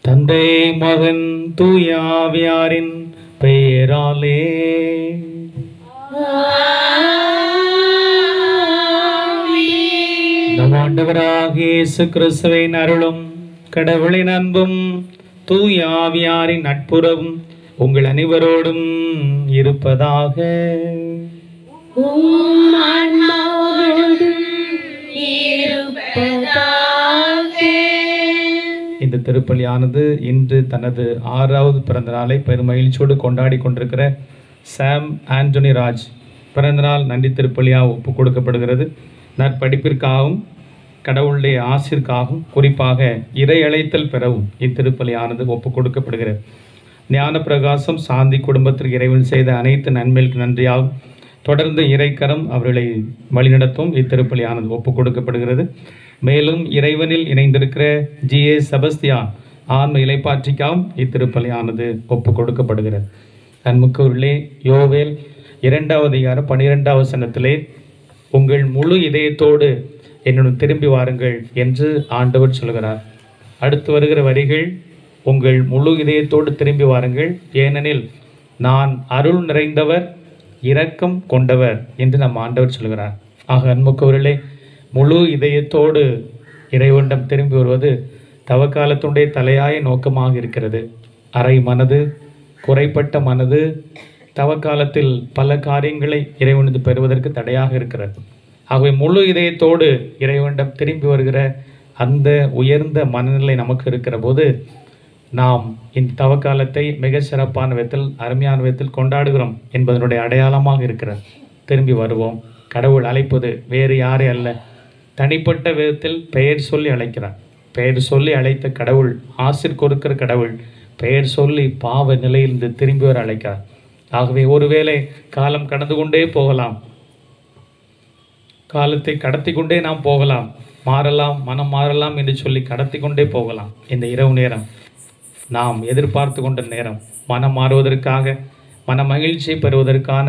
தந்தை மகன் தூயாவியாரின் பெயராலே நம் ஆண்டவராகிய இயேசு கிறிஸ்துவின் அருளும் கடவுளின் அன்பும் தூயாவியாரின் நட்புறவும் உங்கள் அனைவரோடும் இருப்பதாக. இந்த திருப்பலியானது இன்று தனது 6வது பிறந்த நாளை பெருமகிழ்ச்சியோடு கொண்டாடி கொண்டிருக்கிற சாம் ஆண்டனி ராஜ் பிறந்தநாள் நன்றி திருப்பலியாக ஒப்பு கொடுக்கப்படுகிறது. நற்படிப்பிற்காகவும் கடவுளுடைய ஆசிற்காகவும் குறிப்பாக இறை அழைத்தல் பெறவும் இத்திருப்பலியானது ஒப்பு கொடுக்கப்படுகிறது. ஞான பிரகாசம் சாந்தி குடும்பத்திற்கு இறைவன் செய்த அனைத்து நன்மைகளுக்கு நன்றியாகும். தொடர்ந்து இறைக்கரம் அவர்களை வழிநடத்தும் இத்திருப்பலியானது ஒப்பு கொடுக்கப்படுகிறது. மேலும் இறைவனில் இணைந்திருக்கிற ஜிஏ செபஸ்தியான் ஆன்ம இலைப்பாற்றிக்காகவும் இத்திருப்பலியானது ஒப்பு கொடுக்கப்படுகிறது. அன்புக்குள்ளே யோவேல் 2வது அதிகாரம் 12வது வசனத்திலே உங்கள் முழு இதயத்தோடு என்னுடன் திரும்பி வாருங்கள் என்று ஆண்டவர் சொல்கிறார். அடுத்து வருகிற வரிகள் உங்கள் முழு இதயத்தோடு திரும்பி வாருங்கள், ஏனெனில் நான் அருள் நிறைந்தவர் இரக்கம் கொண்டவர் என்று நம் ஆண்டவர் சொல்கிறார். ஆக அன்புக்குள்ளே முழு இதயத்தோடு இறைவனிடம் திரும்பி வருவது தவக்காலத்துடைய தலையாய நோக்கமாக இருக்கிறது. அரை மனது, குறைப்பட்ட மனது தவக்காலத்தில் பல காரியங்களை இறைவனது பெறுவதற்கு தடையாக இருக்கிறது. ஆகவே முழு இதயத்தோடு இறைவனிடம் திரும்பி வருகிற அந்த உயர்ந்த மனநிலை நமக்கு இருக்கிற போது நாம் இந்த தவக்காலத்தை மிக சிறப்பான விதத்தில், அருமையான விதத்தில் கொண்டாடுகிறோம் என்பதனுடைய அடையாளமாக இருக்கிறது. திரும்பி வருவோம். கடவுள் அழைப்பது வேறு யாரே அல்ல, தனிப்பட்ட விதத்தில் பெயர் சொல்லி அழைக்கிறார். பெயர் சொல்லி அழைத்த கடவுள், ஆசிர் கொடுக்கிற கடவுள், பெயர் சொல்லி பாவ நிலையிலிருந்து திரும்பி வர அழைக்கிறார். ஆகவே ஒருவேளை காலம் கடந்து கொண்டே போகலாம், காலத்தை கடத்தி கொண்டே நாம் போகலாம், மாறலாம், மனம் மாறலாம் என்று சொல்லி கடத்தி கொண்டே போகலாம். இந்த இரவு நேரம் நாம் எதிர்பார்த்து கொண்ட நேரம், மனம் மாறுவதற்காக, மன மகிழ்ச்சியை பெறுவதற்கான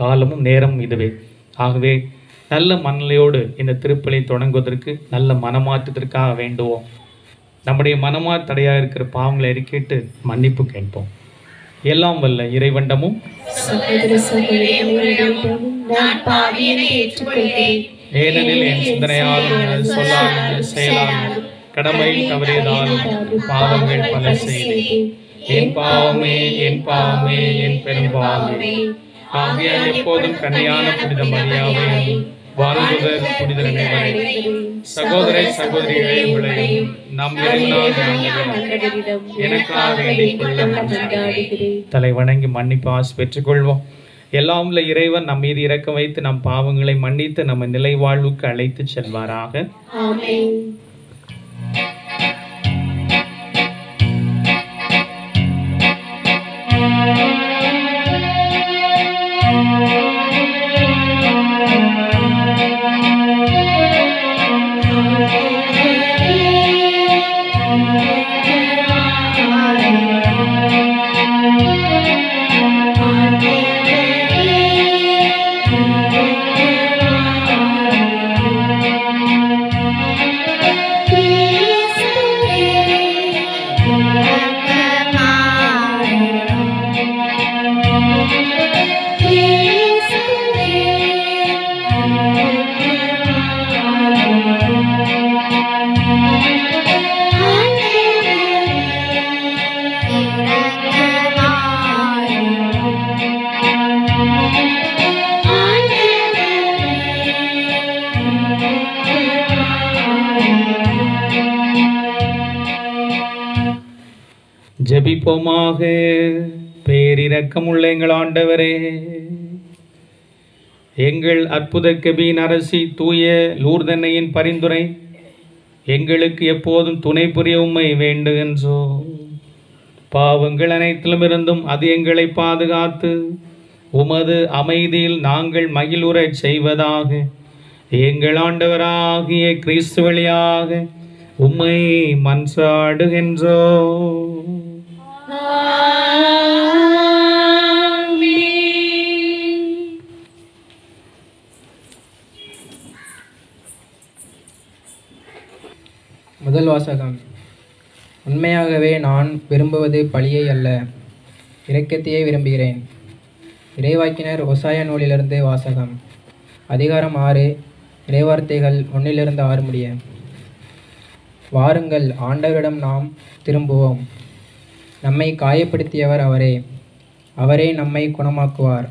காலமும் நேரமும் இதுவே. ஆகவே நல்ல மனநிலையோடு இந்த திருப்பலி தொடங்குவதற்கு, நல்ல மனமாற்றத்திற்காக வேண்டுவோம். நம்முடைய மனமாற்ற தடையாக இருக்கிற பாவங்களை அறிக்கையிட்டு மன்னிப்பு கேட்போம். எல்லாம் வல்ல இறைவண்டமும் ஏனெனில் என் சிந்தனையாலும் சொல்லாலும் செயலாலும் கடமையில் தவறியதாலும் பாவங்கள் பல செய்தேன். என் பாவமே, என் பாவமே, என் பெரும் பாவமே. ஆகையால் எப்போதும் கன்னியான புனித மரியாதை, வாழ்வுதர் புனிதரனை வரை, சகோதர சகோதரிகளை உங்களையும் நம் எனக்காக வேண்டிக் கொள்ள தலை வணங்கி மன்னிப்பு ஆசி பெற்றுக் கொள்வோம். எல்லாம் உள்ள இறைவன் நம் மீது இரக்கம் வைத்து நம் பாவங்களை மன்னித்து நம்ம நிலை வாழ்வுக்கு அழைத்து செல்வாராக. ஆமென். ஜெபிப்போமாக. பேரிரக்கமுள்ள எங்கள் ஆண்டவரே, எங்கள் அற்புத கெபியின் அரசி தூய லூர்தன்னையின் பரிந்துரை எங்களுக்கு எப்போதும் துணை புரிய உம்மை வேண்டுகின்றோம். பாவங்கள் அனைத்திலும் இருந்தும் அது எங்களை பாதுகாத்து உமது அமைதியில் நாங்கள் மகிழுறச் செய்வதாக எங்கள் ஆண்டவராகிய கிறிஸ்து வழியாக உம்மை மன்றாடுகின்றோம். முதல் வாசகம். உண்மையாகவே நான் விரும்புவது பழியை அல்ல, இரக்கத்தையே விரும்புகிறேன். இறைவாக்கினர் ஓசாயா நூலிலிருந்து வாசகம். அதிகாரம் 6, இறைவார்த்தைகள் 1-6 முடிய. வாருங்கள், ஆண்டவரிடம் நாம் திரும்புவோம். நம்மை காயப்படுத்தியவர் அவரே, அவரே நம்மை குணமாக்குவார்.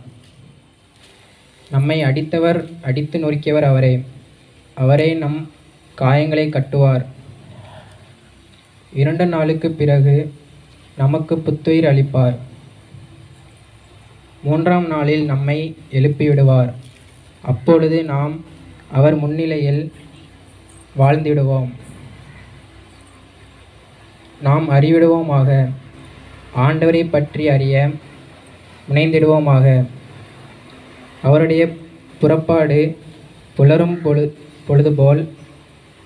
நம்மை அடித்தவர், அடித்து நொறுக்கியவர் அவரே, அவரே நம் காயங்களை கட்டுவார். 2 நாளுக்கு பிறகு நமக்கு புத்துயிர் அளிப்பார். 3ஆம் நாளில் நம்மை எழுப்பிவிடுவார். அப்பொழுது நாம் அவர் முன்னிலையில் வாழ்ந்திடுவோம். நாம் அறிவிடுவோமாக, ஆண்டவரை பற்றி அறிய முனைந்திடுவோமாக. அவருடைய புறப்பாடு புலரும் பொழுதுபோல்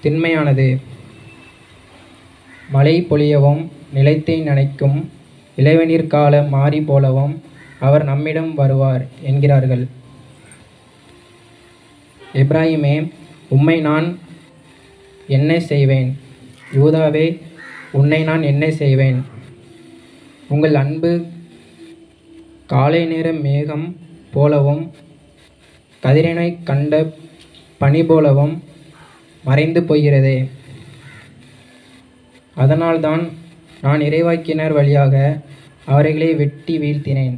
திண்மையானது. மழை பொழியவும் நிலத்தை நனைக்கும் இளவேநீர் கால மாறி போலவும் அவர் நம்மிடம் வருவார் என்கிறார்கள். எப்ராஹிமே, உம்மை நான் என்ன செய்வேன்? யூதாவே, உன்னை நான் என்ன செய்வேன்? உங்கள் அன்பு காலை நேர மேகம் போலவும் கதிரினை கண்ட பனி போலவும் மறைந்து போகிறதே. அதனால்தான் நான் இறைவாக்கினர் வழியாக அவர்களை வெட்டி வீழ்த்தினேன்.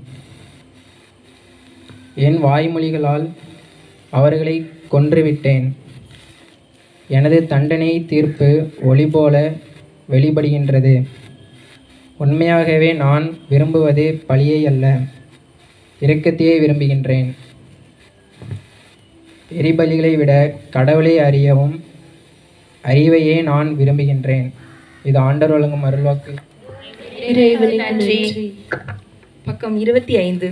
என் வாய்மொழிகளால் அவர்களை கொன்றுவிட்டேன். எனது தண்டனை தீர்ப்பு ஒளி போல வெளிப்படுகின்றது. உண்மையாகவே நான் விரும்புவது பழியை அல்ல, இரக்கத்தையே விரும்புகின்றேன். எரிபலிகளை விட கடவுளை அறியவும் அறிவையே நான் விரும்புகின்றேன். இது ஆண்டவர் வழங்கும் அருள்வாக்கு. நன்றி. பக்கம் 25.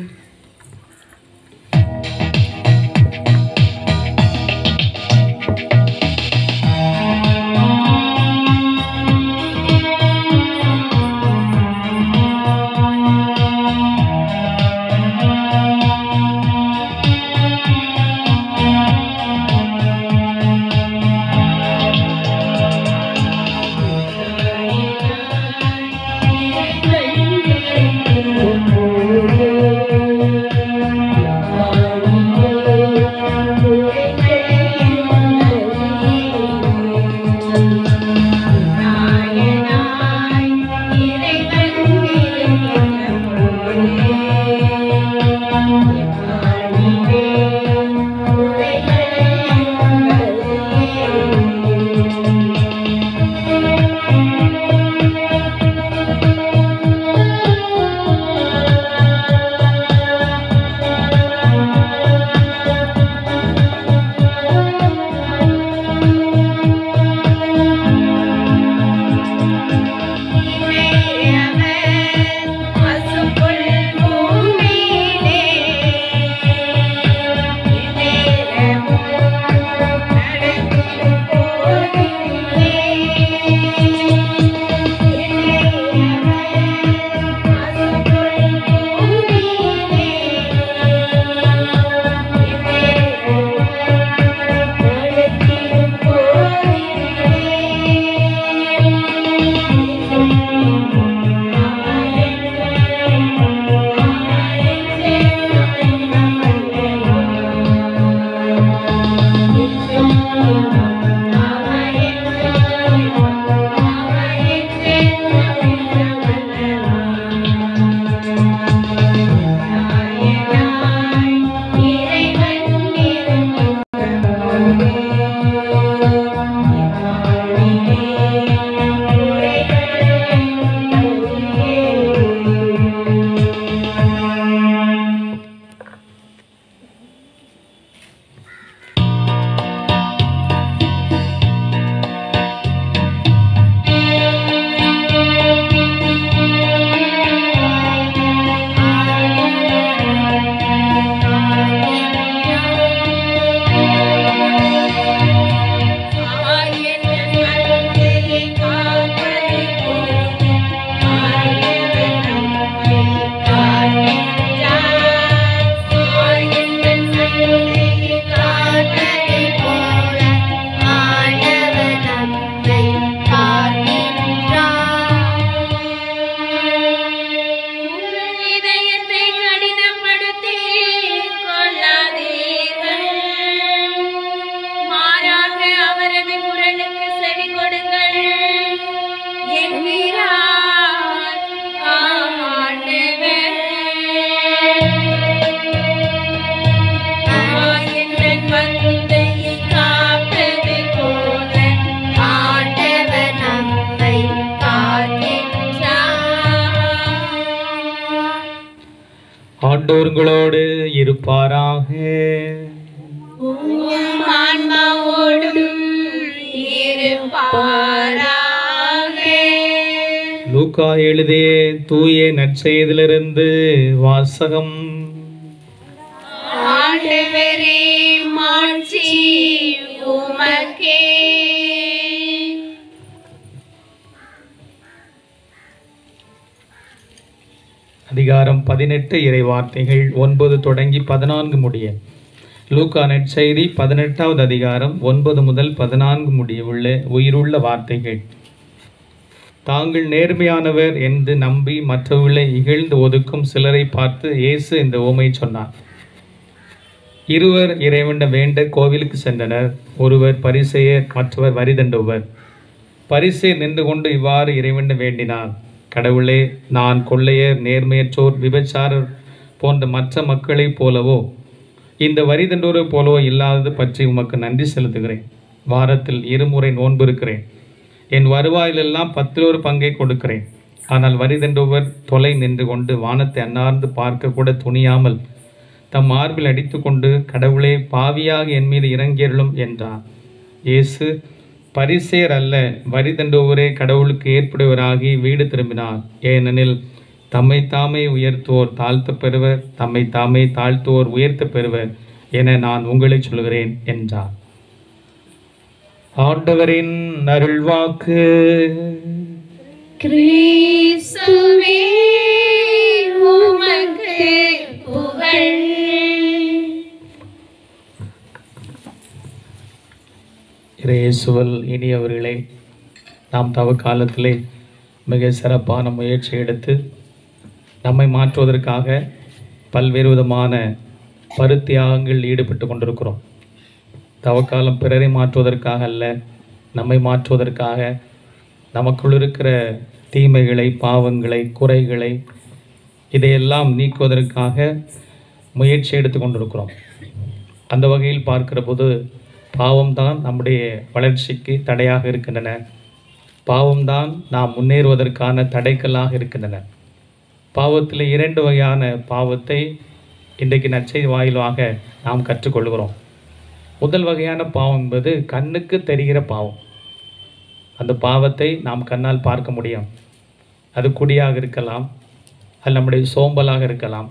ஆண்டவர்களோடு இருப்பாராக. லூக்கா எழுதிய தூய நற்செய்தியிலிருந்து வாசகம். ஆண்டவரே மாட்சி உமக்கே. அதிகாரம் 18 இறை வார்த்தைகள் 9 தொடங்கி 14 முடிய. லூக்கா நற்செய்தி 18வது அதிகாரம் 9 முதல் 14 முடிய உள்ள உயிருள்ள வார்த்தைகள். தாங்கள் நேர்மையானவர் என்று நம்பி மற்றவர்களை இகழ்ந்து ஒதுக்கும் சிலரை பார்த்து இயேசு இந்த உவமை சொன்னார். இருவர் இறைவனை வேண்ட கோவிலுக்கு சென்றனர். ஒருவர் பரிசேயர், மற்றவர் வரிதண்டுவர். பரிசேயர் நின்று கொண்டு இவ்வாறு இறைவனை வேண்டினார்: கடவுளே, நான் கொள்ளையர், நேர்மையற்றோர், விபச்சாரர் போன்ற மற்ற மக்களைப் போலவோ இந்த வரிதண்டோரை போலவோ இல்லாதது பற்றி உமக்கு நன்றி செலுத்துகிறேன். வாரத்தில் 2 முறை நோன்பு இருக்கிறேன். என் வருவாயிலெல்லாம் 10 பங்கை கொடுக்கிறேன். ஆனால் வரிதண்டுவர் தொலை நின்று கொண்டு வானத்தை அன்னார்ந்து பார்க்க கூட துணியாமல் தம் மார்பில் அடித்து கொண்டு, கடவுளே, பாவியாக என் மீது இறங்கியருளும் என்றார். இயேசு பரிசேயர் அல்ல, வரிதண்டுவரே கடவுளுக்கு ஏற்புடையவராகி வீடு திரும்பினார். ஏனெனில் தம்மை தாமே உயர்த்துவோர் தாழ்த்த பெறுவர், தம்மை தாமே தாழ்த்துவோர் உயர்த்த பெறுவர் என நான் உங்களை சொல்கிறேன் என்றார். ஆண்டவரின் அருள்வாக்கு. கிறிஸ்துவே உமக்கு புகழ். இயேசுவில் இனியவர்களே, நாம் தவ காலத்திலே மிக சிறப்பான முயற்சி எடுத்து நம்மை மாற்றுவதற்காக பல்வேறு விதமான பருத்தியாகங்கள் ஈடுபட்டு கொண்டிருக்கிறோம். தவக்காலம் பிறரை மாற்றுவதற்காக அல்ல, நம்மை மாற்றுவதற்காக, நமக்குள் இருக்கிற தீமைகளை, பாவங்களை, குறைகளை இதையெல்லாம் நீக்குவதற்காக முயற்சி எடுத்து கொண்டிருக்கிறோம். அந்த வகையில் பார்க்கிற போது பாவம்தான் நம்முடைய வளர்ச்சிக்கு தடையாக இருக்கின்றன. பாவம்தான் நாம் முன்னேறுவதற்கான தடைக்கல்லாக இருக்கின்றன. பாவத்தில் 2 வகையான பாவத்தை இன்றைக்கு நற்செய்தி வாயிலாக நாம் கற்றுக்கொள்கிறோம். முதல் வகையான பாவம் என்பது கண்ணுக்கு தெரிகிற பாவம். அந்த பாவத்தை நாம் கண்ணால் பார்க்க முடியும். அது குடியாக இருக்கலாம், அது நம்முடைய சோம்பலாக இருக்கலாம்,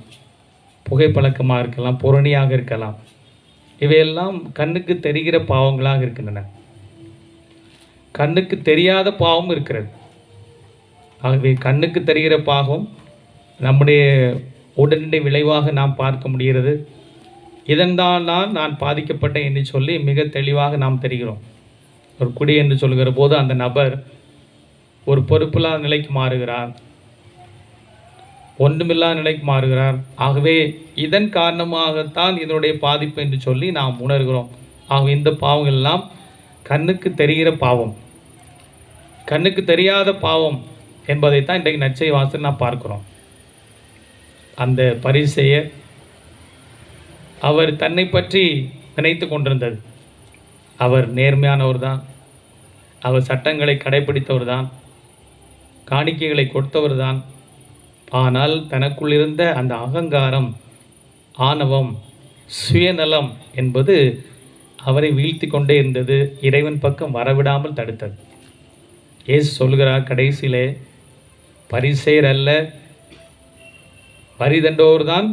புகைப்பழக்கமாக இருக்கலாம், புரணியாக இருக்கலாம். இவையெல்லாம் கண்ணுக்கு தெரிகிற பாவங்களாக இருக்கின்றன. கண்ணுக்கு தெரியாத பாவம் இருக்கிறது. ஆகவே கண்ணுக்கு தெரிகிற பாவம் நம்முடைய உடனடி விளைவாக நாம் பார்க்க முடிகிறது. இதன்தான் நான் பாதிக்கப்பட்டேன் என்று சொல்லி மிக தெளிவாக நாம் தெரிகிறோம். ஒரு குடி என்று சொல்கிற போது அந்த நபர் ஒரு பொறுப்பில்லாத நிலைக்கு மாறுகிறார், ஒன்றுமில்லாத நிலைக்கு மாறுகிறார். ஆகவே இதன் காரணமாகத்தான் இதனுடைய பாதிப்பு என்று சொல்லி நாம் உணர்கிறோம். ஆகவே இந்த பாவங்கள் எல்லாம் கண்ணுக்கு தெரிகிற பாவம். கண்ணுக்கு தெரியாத பாவம் என்பதைத்தான் இன்றைக்கு நற்செய்தி வாசல் நாம் பார்க்கிறோம். அந்த பரிசேயர் அவர் தன்னை பற்றி நினைத்து கொண்டிருந்தது. அவர் நேர்மையானவர் தான், அவர் சட்டங்களை கடைபிடித்தவர் தான், காணிக்கைகளை கொடுத்தவர் தான். ஆனால் தனக்குள் இருந்த அந்த அகங்காரம், ஆணவம், சுயநலம் என்பது அவரை வீழ்த்தி கொண்டே இருந்தது. இறைவன் பக்கம் வரவிடாமல் தடுத்தது. இயேசு சொல்கிறார் கடைசியிலே, பரிசேயர் அல்ல, வரிதண்டோர் தான்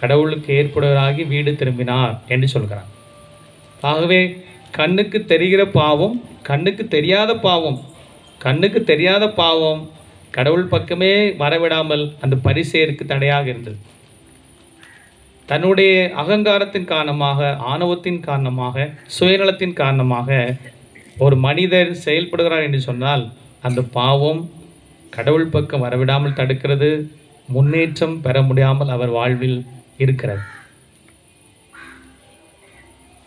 கடவுளுக்கு ஏற்புடையவராகி வீடு திரும்பினார் என்று சொல்கிறார். ஆகவே கண்ணுக்கு தெரிகிற பாவம், கண்ணுக்கு தெரியாத பாவம். கண்ணுக்கு தெரியாத பாவம் கடவுள் பக்கமே வரவிடாமல் அந்த பரிசேயருக்கு தடையாக இருந்தது. தன்னுடைய அகங்காரத்தின் காரணமாக, ஆணவத்தின் காரணமாக, சுயநலத்தின் காரணமாக ஒரு மனிதர் செயல்படுகிறார் என்று சொன்னால் அந்த பாவம் கடவுள் பக்கம் வரவிடாமல் தடுக்கிறது. முன்னேற்றம் பெற முடியாமல் அவர் வாழ்வில் இருக்கிறது.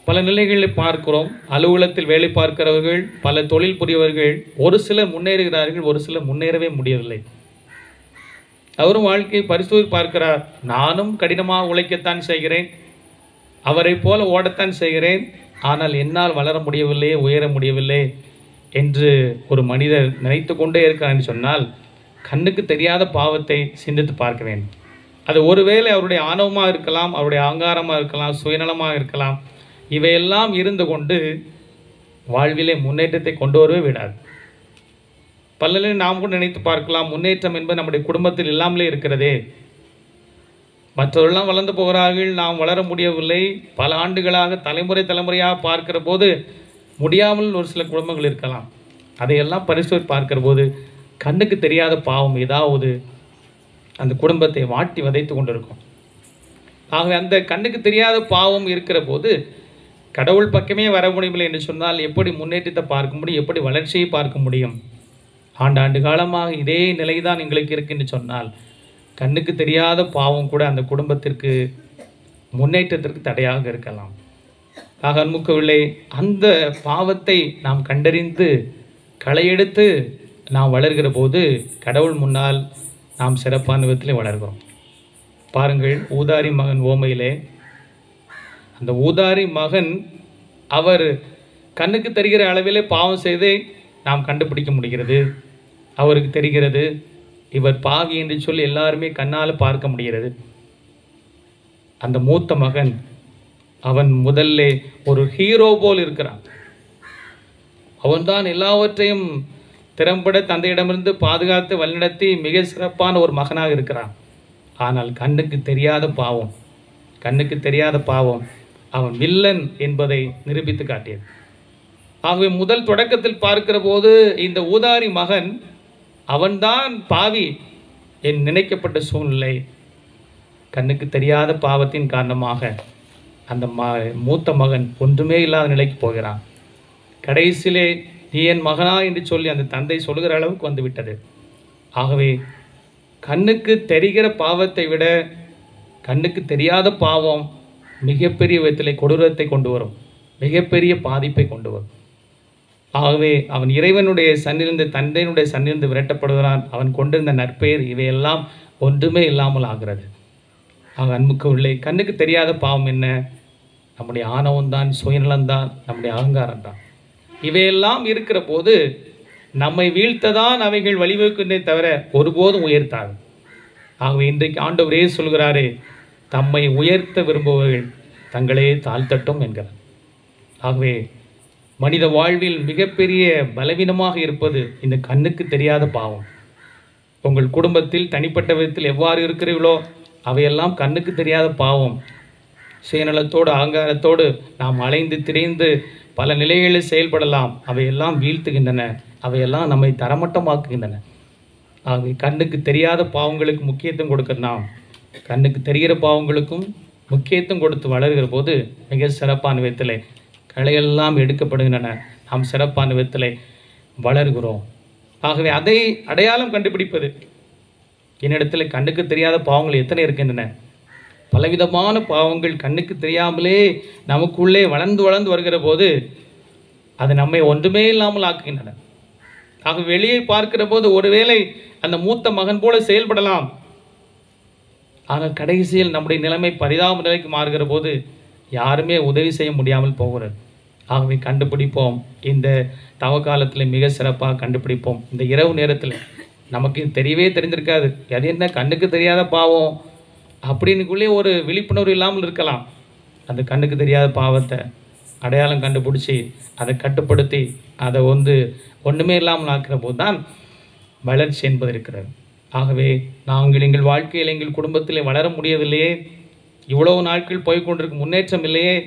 பல நிலைகளில் பார்க்கிறோம். அலுவலகத்தில் வேலை பார்க்கிறவர்கள், பல தொழில் புரியவர்கள், ஒரு சிலர் முன்னேறுகிறார்கள், ஒரு சிலர் முன்னேறவே முடியவில்லை. அவரும் வாழ்க்கையை பரிசோதி பார்க்கிறார். நானும் கடினமாக உழைக்கத்தான் செய்கிறேன், அவரை போல ஓடத்தான் செய்கிறேன், ஆனால் என்னால் வளர முடியவில்லை, உயர முடியவில்லை என்று ஒரு மனிதர் நினைத்து கொண்டே இருக்கிறார் என்று சொன்னால் கண்ணுக்கு தெரியாத பாவத்தை சிந்தித்து பார்க்க வேண்டும். அது ஒருவேளை அவருடைய ஆணவமாக இருக்கலாம், அவருடைய அகங்காரமாக இருக்கலாம், சுயநலமாக இருக்கலாம். இவையெல்லாம் இருந்து கொண்டு வாழ்விலே முன்னேற்றத்தை கொண்டு வரவே விடாது. பலரை நாம் கூட நினைத்து பார்க்கலாம், முன்னேற்றம் என்பது நம்முடைய குடும்பத்தில் இல்லாமலே இருக்கிறதே. மற்றவர்கள்லாம் வளர்ந்து போகிறார்கள், நாம் வளர முடியவில்லை. பல ஆண்டுகளாக தலைமுறையாக பார்க்கிற போது முடியாமல் ஒரு சில குடும்பங்கள் இருக்கலாம். அதையெல்லாம் பரிசோதித்து பார்க்கிற போது கண்ணுக்கு தெரியாத பாவம் ஏதாவது அந்த குடும்பத்தை வாட்டி வதைத்து கொண்டிருக்கும். ஆகவே அந்த கண்ணுக்கு தெரியாத பாவம் இருக்கிற போது கடவுள் பக்கமே வர முடியவில்லை என்று சொன்னால் எப்படி முன்னேற்றத்தை பார்க்க முடியும், எப்படி வளர்ச்சியை பார்க்க முடியும்? ஆண்டாண்டு காலமாக இதே நிலைதான் எங்களுக்கு இருக்குன்னு சொன்னால் கண்ணுக்கு தெரியாத பாவம் கூட அந்த குடும்பத்திற்கு முன்னேற்றத்திற்கு தடையாக இருக்கலாம். ஆக அன்புக்குள்ளே அந்த பாவத்தை நாம் கண்டறிந்து களையெடுத்து நாம் வளர்கிற போது கடவுள் முன்னால் நாம் சிறப்பான விதத்தில் வளர்கிறோம். பாருங்கள், ஊதாரி மகன் ஓமையிலே அந்த ஊதாரி மகன் அவர் கண்ணுக்கு தெரிகிற அளவிலே பாவம் செய்து நாம் கண்டுபிடிக்க முடிகிறது. அவருக்கு தெரிகிறது இவர் பாவி என்று சொல்லி எல்லாருமே கண்ணால் பார்க்க முடிகிறது. அந்த மூத்த மகன் அவன் முதல்ல ஒரு ஹீரோ போல் இருக்கிறான். அவன்தான் எல்லாவற்றையும் திறம்பட தந்தையிடமிருந்து பாதுகாத்து வழிநடத்தி மிக சிறப்பான ஒரு மகனாக இருக்கிறான். ஆனால் கண்ணுக்கு தெரியாத பாவம் அவன் வில்லன் என்பதை நிரூபித்து காட்டியது. ஆகவே முதல் தொடக்கத்தில் பார்க்கிற போது இந்த ஊதாரி மகன் அவன்தான் பாவி என் நினைக்கப்பட்ட சூழ்நிலை. கண்ணுக்கு தெரியாத பாவத்தின் காரணமாக அந்த மூத்த மகன் ஒன்றுமே இல்லாத நிலைக்கு போகிறான். கடைசியிலே நீ என் மகனா என்று சொல்லி அந்த தந்தை சொல்கிற அளவுக்கு வந்து விட்டது. ஆகவே கண்ணுக்கு தெரிகிற பாவத்தை விட கண்ணுக்கு தெரியாத பாவம் மிகப்பெரிய விதத்திலே கொடூரத்தை கொண்டு வரும், மிகப்பெரிய பாதிப்பை கொண்டு வரும். ஆகவே அவன் இறைவனுடைய சன்னிலிருந்து தந்தையினுடைய சன்னிலிருந்து விரட்டப்படுகிறான். அவன் கொண்டிருந்த நற்பெயர் இவையெல்லாம் ஒன்றுமே இல்லாமல் ஆகிறது. ஆக அன்புக்கு உள்ளே கண்ணுக்கு தெரியாத பாவம் என்ன? நம்முடைய ஆணவம்தான், சுயநலம்தான், நம்முடைய அகங்காரம்தான். இவையெல்லாம் இருக்கிற போது நம்மை வீழ்த்ததான் அவைகள் வழிவகுக்கின்றே தவிர ஒருபோதும் உயர்த்தாது. ஆகவே இன்றைக்கு ஆண்டவரே சொல்கிறாரே, தம்மை உயர்த்த விரும்புபவர்கள் தங்களே தாழ்த்தட்டும் என்கிறார். ஆகவே மனித வாழ்வில் மிகப்பெரிய பலவீனமாக இருப்பது இந்த கண்ணுக்கு தெரியாத பாவம். உங்கள் குடும்பத்தில் தனிப்பட்ட விதத்தில் எவ்வாறு இருக்கிறீர்களோ அவையெல்லாம் கண்ணுக்கு தெரியாத பாவம். சுயநலத்தோடு அகங்காரத்தோடு நாம் அலைந்து திரிந்து பல நிலைகளில் செயல்படலாம். அவையெல்லாம் வீழ்த்துகின்றன, அவையெல்லாம் நம்மை தரமட்டமாக்குகின்றன. ஆகவே கண்ணுக்கு தெரியாத பாவங்களுக்கு முக்கியத்துவம் கொடுக்கிற நாம் கண்ணுக்கு தெரிகிற பாவங்களுக்கும் முக்கியத்துவம் கொடுத்து வளர்கிற போது மிக சிறப்பான விதத்தில் களையெல்லாம் எடுக்கப்படுகின்றன. நாம் சிறப்பான விதத்தில் வளர்கிறோம். ஆகவே அதை அடையாளம் கண்டுபிடிப்பது, என்னிடத்தில் கண்ணுக்கு தெரியாத பாவங்கள் எத்தனை இருக்கின்றன? பலவிதமான பாவங்கள் கண்ணுக்கு தெரியாமலே நமக்குள்ளே வளர்ந்து வருகிற போது அது நம்மை ஒன்றுமே இல்லாமல் ஆக்குகின்றன. ஆக வெளியே பார்க்கிற போது ஒருவேளை அந்த மூத்த மகன் போல செயல்படலாம். ஆனால் கடைசியில் நம்முடைய நிலைமை பரிதாப நிலைக்கு மாறுகிற போது யாருமே உதவி செய்ய முடியாமல் போகிறது. ஆகவே கண்டுபிடிப்போம். இந்த தவக்காலத்தில் மிக சிறப்பாக கண்டுபிடிப்போம். இந்த இரவு நேரத்தில் நமக்கு தெரியவே தெரிஞ்சிருக்காது, அது என்ன கண்ணுக்கு தெரியாத பாவம் அப்படின்னுக்குள்ளே ஒரு விழிப்புணர்வு இல்லாமல் இருக்கலாம். அந்த கண்ணுக்கு தெரியாத பாவத்தை அடையாளம் கண்டுபிடிச்சி அதை கட்டுப்படுத்தி அதை ஒன்றுமே இல்லாமல் ஆக்கிற போது தான் வளர்ச்சி என்பது இருக்கிறது. ஆகவே நாங்கள் எங்கள் வாழ்க்கையில் எங்கள் குடும்பத்தில் வளர முடியவில்லையே, இவ்வளவு நாட்கள் போய்கொண்டிருக்கும் முன்னேற்றம் இல்லையே,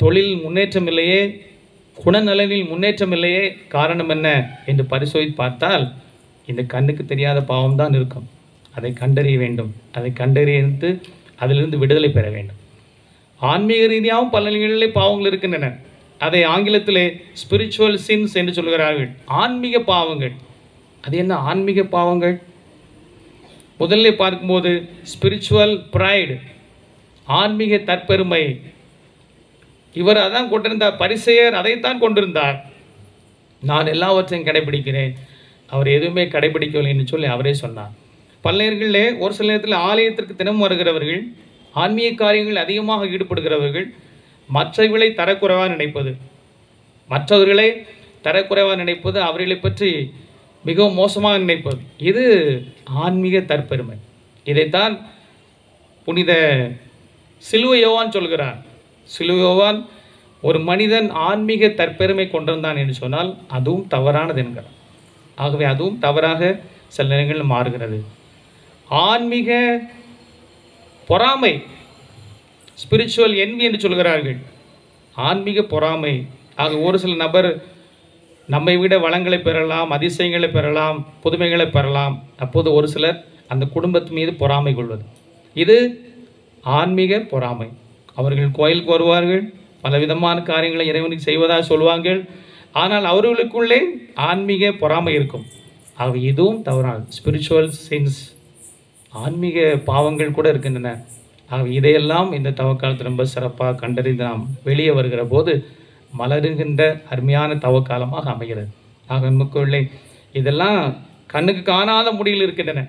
தொழில் முன்னேற்றம் இல்லையே, குணநலனில் முன்னேற்றம் இல்லையே, காரணம் என்ன என்று பரிசோதித்து பார்த்தால் இந்த கண்ணுக்கு தெரியாத பாவம்தான் இருக்கும். அதை கண்டறிய வேண்டும். அதை கண்டறிந்து அதிலிருந்து விடுதலை பெற வேண்டும். ஆன்மீக ரீதியாகவும் பல நிலைகளிலே பாவங்கள் இருக்கின்றன. அதை ஆங்கிலத்திலே ஸ்பிரிச்சுவல் சின்ஸ் என்று சொல்கிறார்கள். ஆன்மீக பாவங்கள். அது என்ன ஆன்மீக பாவங்கள்? முதல்ல பார்க்கும்போது ஸ்பிரிச்சுவல் ப்ரைடு, ஆன்மீக தற்பெருமை. இவர் அதான் கொண்டிருந்தார். பரிசேயர் அதைத்தான் கொண்டிருந்தார். நான் எல்லாவற்றையும் கடைபிடிக்கிறேன், அவர் எதுவுமே கடைபிடிக்கவில்லை என்று சொல்லி அவரே சொன்னார். பல்லேயர்களே ஒரு சில நேரத்தில் ஆலயத்திற்கு தினம் வருகிறவர்கள், ஆன்மீக காரியங்கள் அதிகமாக ஈடுபடுகிறவர்கள், மற்றவர்களை தரக்குறைவாக நினைப்பது, அவர்களை பற்றி மிகவும் மோசமாக நினைப்பது, இது ஆன்மீக தற்பெருமை. இதைத்தான் புனித சிலுவை யோவான் சொல்கிறார். சிலுவை யோவான் ஒரு மனிதன் ஆன்மீக தற்பெருமை கொண்டிருந்தான் என்று சொன்னால் அதுவும் தவறானது என்கிறார். ஆகவே அதுவும் தவறாக சில நேரங்களில் மாறுகிறது. ஆன்மீக பொறாமை, ஸ்பிரிச்சுவல் என்வி என்று சொல்கிறார்கள். ஆன்மீக பொறாமை. ஆக ஒரு சில நபர் நம்மை விட வளங்களை பெறலாம், அதிசயங்களை பெறலாம், புதுமைகளை பெறலாம். அப்போது ஒரு சிலர் அந்த குடும்பத்து மீது பொறாமை கொள்வது, இது ஆன்மீக பொறாமை. அவர்கள் கோயிலுக்கு வருவார்கள், பலவிதமான காரியங்களை இறைவனுக்கு செய்வதாக சொல்வார்கள். ஆனால் அவர்களுக்குள்ளே ஆன்மீக பொறாமை இருக்கும். ஆக இதுவும் தவறானது. ஸ்பிரிச்சுவல் சின்ஸ், ஆன்மீக பாவங்கள் கூட இருக்கின்றன. ஆக இதையெல்லாம் இந்த தவக்காலத்தில் ரொம்ப சிறப்பாக கண்டறிந்து நாம் வெளியே வருகிற போது மலருகின்ற அருமையான தவக்காலமாக அமைகிறது. ஆக நமக்குள்ளே இதெல்லாம் கண்ணுக்கு காணாத முறையில் இருக்கின்றன.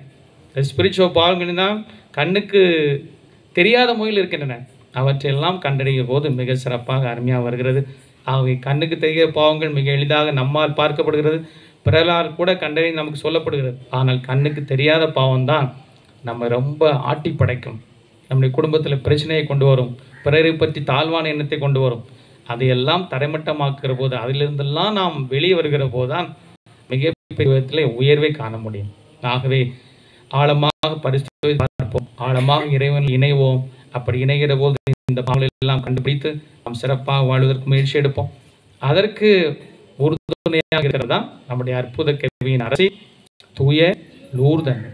ஸ்பிரிச்சுவல் பாவங்கள் தான் கண்ணுக்கு தெரியாத முறையில் இருக்கின்றன. அவற்றையெல்லாம் கண்டறிகிற போது மிக சிறப்பாக அருமையாக வருகிறது. ஆகவே கண்ணுக்கு தெரிகிற பாவங்கள் மிக எளிதாக நம்மால் பார்க்கப்படுகிறது, பிறரால் கூட கண்டறிந்து நமக்கு சொல்லப்படுகிறது. ஆனால் கண்ணுக்கு தெரியாத பாவம்தான் நம்ம ரொம்ப ஆட்டி படைக்கும், நம்முடைய குடும்பத்தில் பிரச்சனையை கொண்டு வரும், பிறரை பற்றி தாழ்வான எண்ணத்தை கொண்டு வரும். அதையெல்லாம் தரைமட்டமாக்குகிற போது, அதிலிருந்தெல்லாம் நாம் வெளியே வருகிற போது தான் மிகப்பெரிய விதத்தில் உயர்வை காண முடியும். ஆகவே ஆழமாக பரிசோதித்து பார்ப்போம், ஆழமாக இறைவன் இணைவோம். அப்படி இணைகிற போது இந்த பாவங்களை எல்லாம் கண்டுபிடித்து நாம் சிறப்பாக வாழ்வதற்கு முயற்சி எடுப்போம். அதற்கு உறுதுணையாக இருக்கிறது தான் நம்முடைய அற்புத கவியின் அரசி தூய லூர்து அன்னை.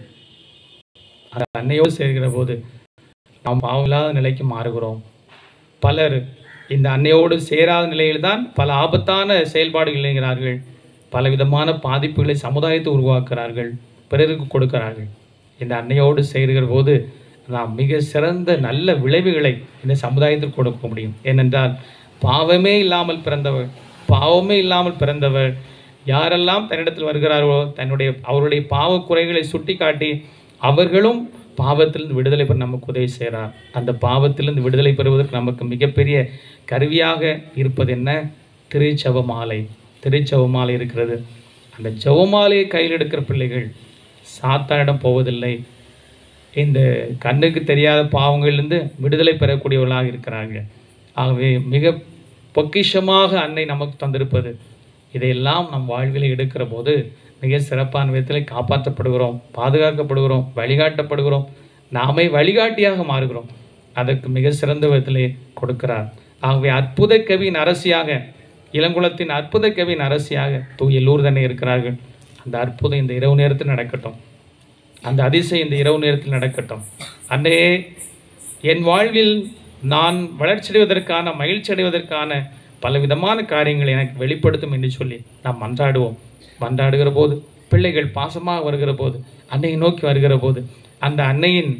அந்த அன்னையோடு சேர்கிற போது நாம் பாவமில்லாத நிலைக்கு மாறுகிறோம். பலர் இந்த அன்னையோடு சேராத நிலையில்தான் பல ஆபத்தான செயல்பாடுகள் இணைகிறார்கள், பலவிதமான பாதிப்புகளை சமுதாயத்தை உருவாக்குகிறார்கள், பிறருக்கு கொடுக்கிறார்கள். இந்த அன்னையோடு சேர்கிற போது நாம் மிக சிறந்த நல்ல விளைவுகளை இந்த சமுதாயத்தில் கொடுக்க முடியும். ஏனென்றால் பாவமே இல்லாமல் பிறந்தவர் யாரெல்லாம் தன்னிடத்தில் வருகிறார்களோ அவருடைய பாவ குறைகளை சுட்டி காட்டி அவர்களும் பாவத்திலிருந்து விடுதலை பெற நமக்கு உதவி செய்கிறார். அந்த பாவத்திலிருந்து விடுதலை பெறுவதற்கு நமக்கு மிகப்பெரிய கருவியாக இருப்பது என்ன? திருச்செவமாலை. திருச்செவமாலை இருக்கிறது. அந்த ஜெபமாலையை கையில் எடுக்கிற பிள்ளைகள் சாத்தானிடம் போவதில்லை. இந்த கண்ணுக்கு தெரியாத பாவங்களிலிருந்து விடுதலை பெறக்கூடியவர்களாக இருக்கிறார்கள். ஆகவே மிக பொக்கிஷமாக அன்னை நமக்கு தந்திருப்பது, இதையெல்லாம் நம் வாழ்வில் எடுக்கிற போது மிக சிறப்பான விதத்தில் காப்பாற்றப்படுகிறோம், பாதுகாக்கப்படுகிறோம், வழிகாட்டப்படுகிறோம். நாமே வழிகாட்டியாக மாறுகிறோம். அதற்கு மிக சிறந்த விதத்திலே கொடுக்கிறார். ஆகவே அற்புத கவியின் அரசியாக, இளங்குளத்தின் அற்புத கவியின் அரசியாக தூய லூர்து அன்னை இருக்கிறார்கள். அந்த அற்புதம் இந்த இரவு நேரத்தில் நடக்கட்டும், அந்த அதிசயம் இந்த இரவு நேரத்தில் நடக்கட்டும். அன்னையே, என் வாழ்வில் நான் வளர்ச்சியடைவதற்கான, மகிழ்ச்சி அடைவதற்கான பலவிதமான காரியங்களை எனக்கு வெளிப்படுத்தும் என்று சொல்லி நாம் மன்றாடுவோம். மன்றாடுகிற போது, பிள்ளைகள் பாசமாக வருகிற போது, அன்னையை நோக்கி வருகிற போது, அந்த அன்னையின்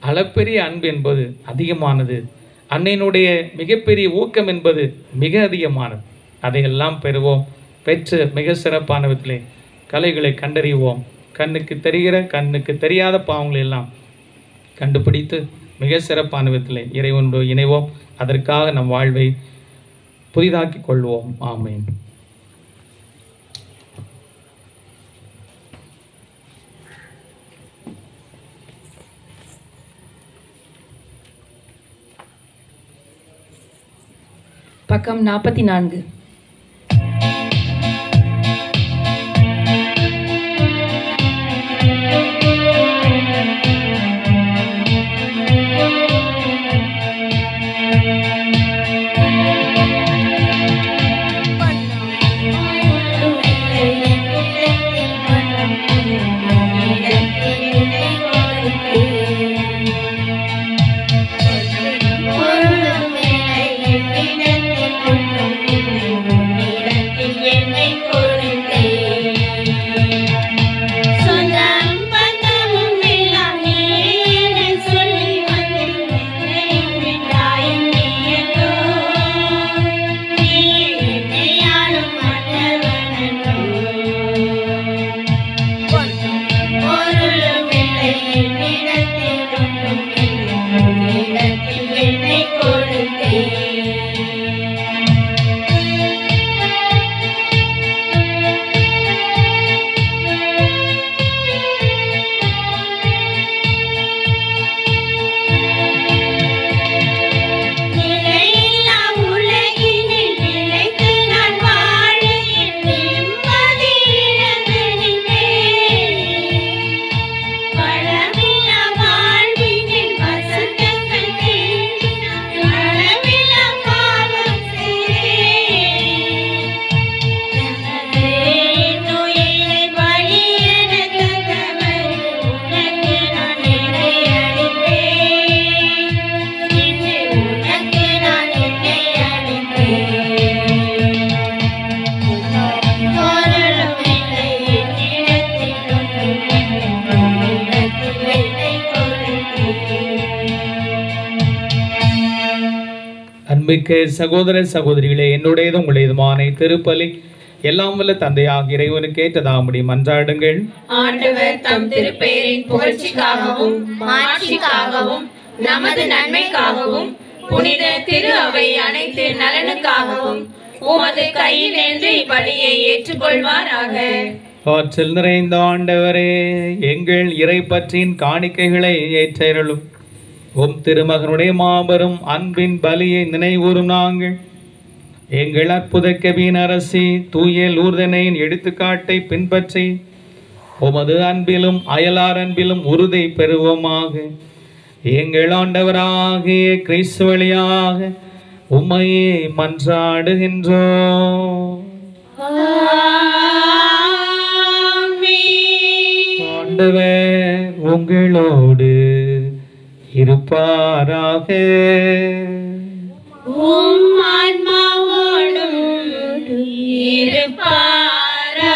அளப்பெரிய அன்பு என்பது அதிகமானது, அன்னையினுடைய மிகப்பெரிய ஊக்கம் என்பது மிக அதிகமானது. அதையெல்லாம் பெறுவோம். பெற்று மிக சிறப்பான விதத்திலே கலைகளை கண்டறிவோம். கண்ணுக்கு தெரிகிற, கண்ணுக்கு தெரியாத பாவங்களை எல்லாம் கண்டுபிடித்து மிக சிறப்பான விதத்திலே இறைவனோடு இணைவோம். அதற்காக நம் வாழ்வை புதிதாக்கி கொள்வோம். ஆமென். பக்கம் 44. ஒரு வேளை என்னிடத்தில் ஒன்றும் இல்லை. அன்புமிக்க சகோதர சகோதரிகளே, என்னுடையதும் உங்களுடையதுமான திருப்பலி எல்லாம் வல்ல தந்தையாக இறைவனுக்கு ஏற்றதாகும்படி மன்றாடுங்கள். ஆண்டவர் தம் திருப்பெயரின் புகழ்ச்சிக்காகவும் மாட்சிக்காகவும் நமது நன்மைக்காகவும் புனித திரு அவை அனைத்து நலனுக்காகவும் உமது கையில் என்று இப்பலியை ஏற்றுக்கொள்வாராக. ஆற்றல் நிறைந்த ஆண்டவரே, எங்கள் இறை பற்றின் காணிக்கைகளை ஏற்றருளும். உம் திருமகனுடைய மாபெரும் அன்பின் பலியை நினைவூறும் நாங்கள் எங்கள் அற்புத கெபின் அரசி தூய லூர்தனையின் எடுத்துக்காட்டை பின்பற்றி உமது அன்பிலும் அயலார் அன்பிலும் உறுதி பெறுவோமாக. எங்கள் ஆண்டவராகிய கிறிஸ்து வழியாக உம்மையே மன்றாடுகின்றோம். ஆண்டவர் உங்களோடு இருப்பாராக. உம் ஆன்மாவோடும் இருப்பாராக.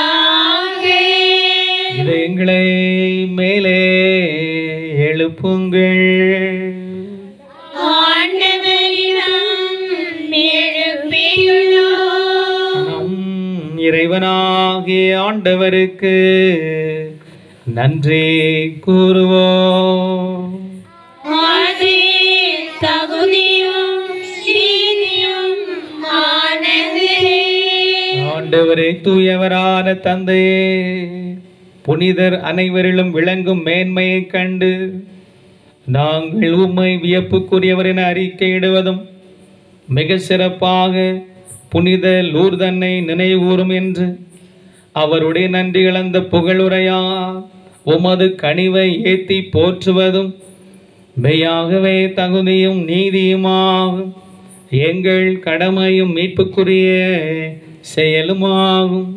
இதயங்களை மேலே எழுப்புங்கள். ஆண்டவரிடம் எழுப்பியுள்ளோம். நம் இறைவனாகிய ஆண்டவருக்கு நன்றி கூறுவோம். அது தகுதியும் நீதியும் ஆனது. ஆண்டவரே, தூயவரான தந்தையே, புனிதர் அனைவரிலும் விளங்கும் மேன்மையை கண்டு நாங்கள் உம்மை வியப்புக்குரியவர் என அறிக்கையிடுவதும் மிக சிறப்பாக புனித லூர்தன்னை நினைவுகூரும் என்று அவருடைய நன்றி கலந்த புகழுரையா உமது கனிவை ஏத்தி போற்றுவதும் மெய்யாகவே தகுதியும் நீதியுமாகும். எங்கள் கடமையும் மீட்புக்குரிய செயலுமாகும்.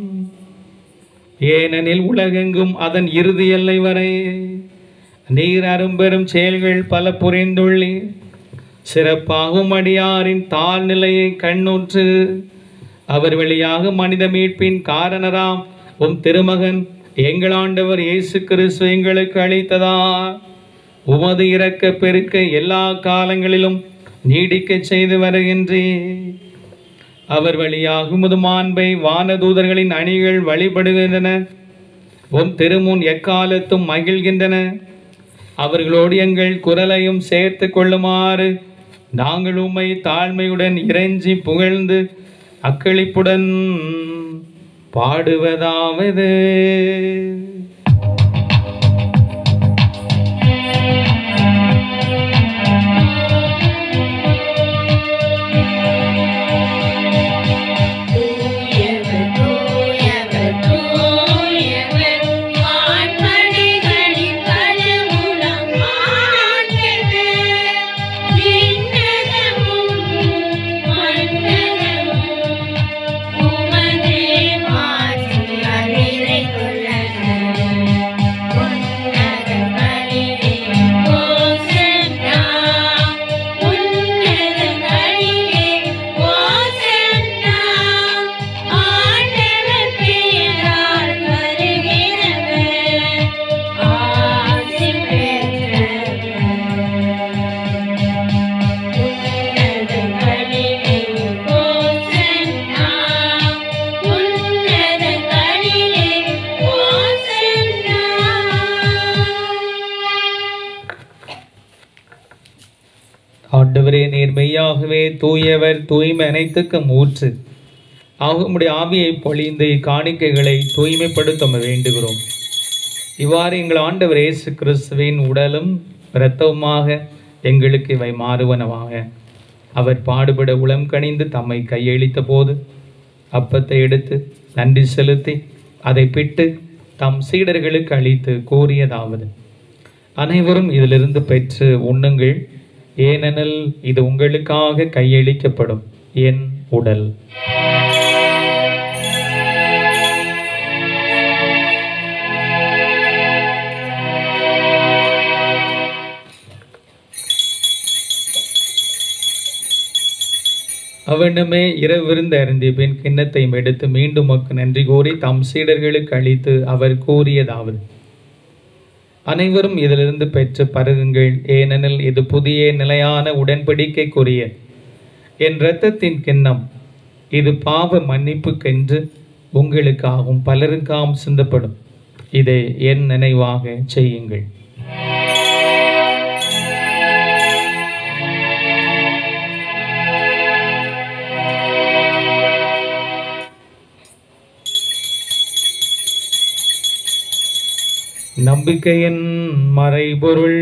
ஏனெனில் உலகெங்கும் அதன் இறுதி எல்லை வரை நீர் அரும்பெரும் செயல்கள் பல புரிந்துள்ளீர். சிறப்பாகும் அடியாரின் தாழ்நிலையை கண்ணுற்று அவர் வழியாக மனித மீட்பின் காரணராம் உம் திருமகன் எங்கள் ஆண்டவர் இயேசு கிறிஸ்து எங்களுக்கு அளித்ததார் உமது இரக்க பெருக்க எல்லா காலங்களிலும் நீடிக்க செய்து வருகின்றீர். அவர் வழியாக உமது மாண்பை வானதூதர்களின் அணிகள் வழிபடுகின்றன. உம் திருமுன் எக்காலத்தும் மகிழ்கின்றன. அவர்களோடு எங்கள் குரலையும் சேர்த்து கொள்ளுமாறு நாங்கள் உம்மை தாழ்மையுடன் இறைஞ்சி புகழ்ந்து அக்களிப்புடன் பாடுவதாவது. ஆண்டவரே, நீர் மெய்யாகவே தூயவர், தூய்மை அனைத்துக்கும் ஊற்று. உம்முடைய ஆவியை பொழிந்து இக்காணிக்கைகளை தூய்மைப்படுத்த வேண்டுகிறோம். இவ்வாறு எங்கள் ஆண்டவர் இயேசு கிறிஸ்துவின் உடலும் இரத்தவுமாக எங்களுக்கு இவை மாறுவனவாக. அவர் பாடுபட உளம் கனிந்து தம்மை கையளித்த போது அப்பத்தை எடுத்து நன்றி செலுத்தி அதை பிட்டு தம் சீடர்களுக்கு அளித்து கூறியதாவது: அனைவரும் இதிலிருந்து பெற்று உண்ணுங்கள், ஏனெனில் இது உங்களுக்காக கையளிக்கப்படும் என் உடல். அவனுமே இரவிருந்து அருந்திய பின் கிண்ணத்தையும் எடுத்து மீண்டும் மக்கு நன்றி கூறி தம் சீடர்களுக்கு அளித்து அவர் கூறியதாவது: அனைவரும் இதிலிருந்து பெற்று பருகுங்கள், ஏனெனில் இது புதிய நிலையான உடன்படிக்கைக்குரிய என் இரத்தத்தின் கிண்ணம், இது பாவ மன்னிப்புக்கென்று உங்களுக்காகவும் பலருக்காகவும் சிந்தப்படும். இதை என் நினைவாக செய்யுங்கள். நம்பிக்கையின் மறைபொருள்.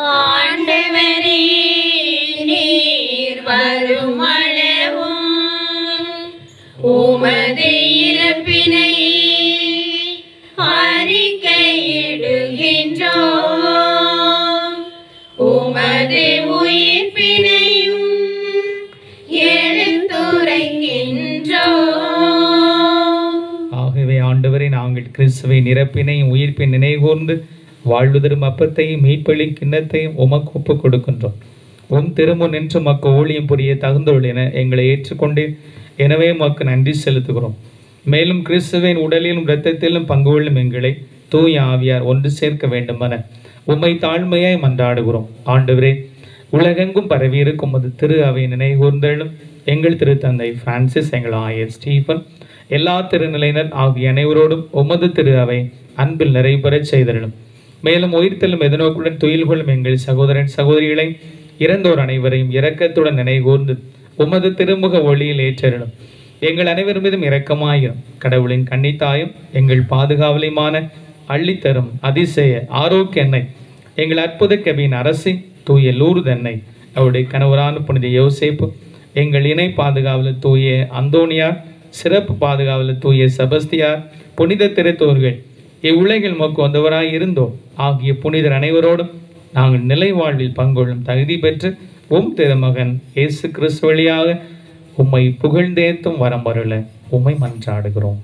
ஆண்டவரே, நீர் வருமளவும் உமது இறப்பினை அறிக்கையிடுகின்றோம், உமது உயிர்ப்பினையும் எடுத்துரைக்கின்றோம். ஆகவே ஆண்டவரை, நாங்கள் கிறிஸ்துவை நிரப்பினையும் உயிர்ப்பின் நினைகூர்ந்து வாழ்வுதரும் அப்பத்தையும் மீட்பளி கிண்ணத்தையும் உமக்கு ஒப்புக் கொடுக்கின்றோம். உம் திருமுன் நின்று மக்கு ஊழியம் புரிய தகுந்தோள் என எங்களை ஏற்றுக்கொண்டு, எனவே உமக்கு நன்றி செலுத்துகிறோம். மேலும் கிறிஸ்துவின் உடலிலும் இரத்தத்திலும் பங்கு கொள்ளும் எங்களை தூய ஆவியார் ஒன்று சேர்க்க வேண்டுமென உம்மை தாழ்மையாய் மன்றாடுகிறோம். ஆண்டவரே, உலகெங்கும் பரவியிருக்கும் உமது திரு அவை நினைகூர்ந்தெழும் எங்கள் திருத்தந்தை பிரான்சிஸ், எங்கள் ஆயர் ஸ்டீபன், எல்லா திருநிலையினர் ஆகிய அனைவரோடும் உமது திரு அவை அன்பில் நிறைபெறச் செய்தருளும். மேலும் உயிர்த்தெழும் எதிர்நோக்குடன் துயில் கொள்ளும் எங்கள் சகோதரன் சகோதரிகளை, இறந்தோர் அனைவரையும் இரக்கத்துடன் நினைகூர்ந்து உமது திருமுக ஒளியில் ஏற்றருளும். எங்கள் அனைவர் மீதும் இரக்கமாயிரும். கடவுளின் கன்னித்தாயும் எங்கள் பாதுகாவலியுமான அள்ளித்தரும் அதிசய ஆரோக்கிய எண்ணெய், எங்கள் அற்புத கவியின் அரசி தூய லூர்து எண்ணெய், அவருடைய கணவரான புனித யோசேப்பு, எங்கள் இணை பாதுகாவலர் தூய அந்தோனியார், சிறப்பு பாதுகாவலர் தூய செபஸ்தியார், புனித திருத்தோர்கள், இவ்வுலகில் மோக்கு வந்தவராய் இருந்தோம் ஆகிய புனிதர் அனைவரோடும் நாங்கள் நிலை வாழ்வில் பங்கொள்ளும் தகுதி பெற்று உம் திருமகன் இயேசு கிறிஸ்து வழியாக உம்மை புகழ்ந்தேத்தும் வரம் அருள உம்மை மன்றாடுகிறோம்.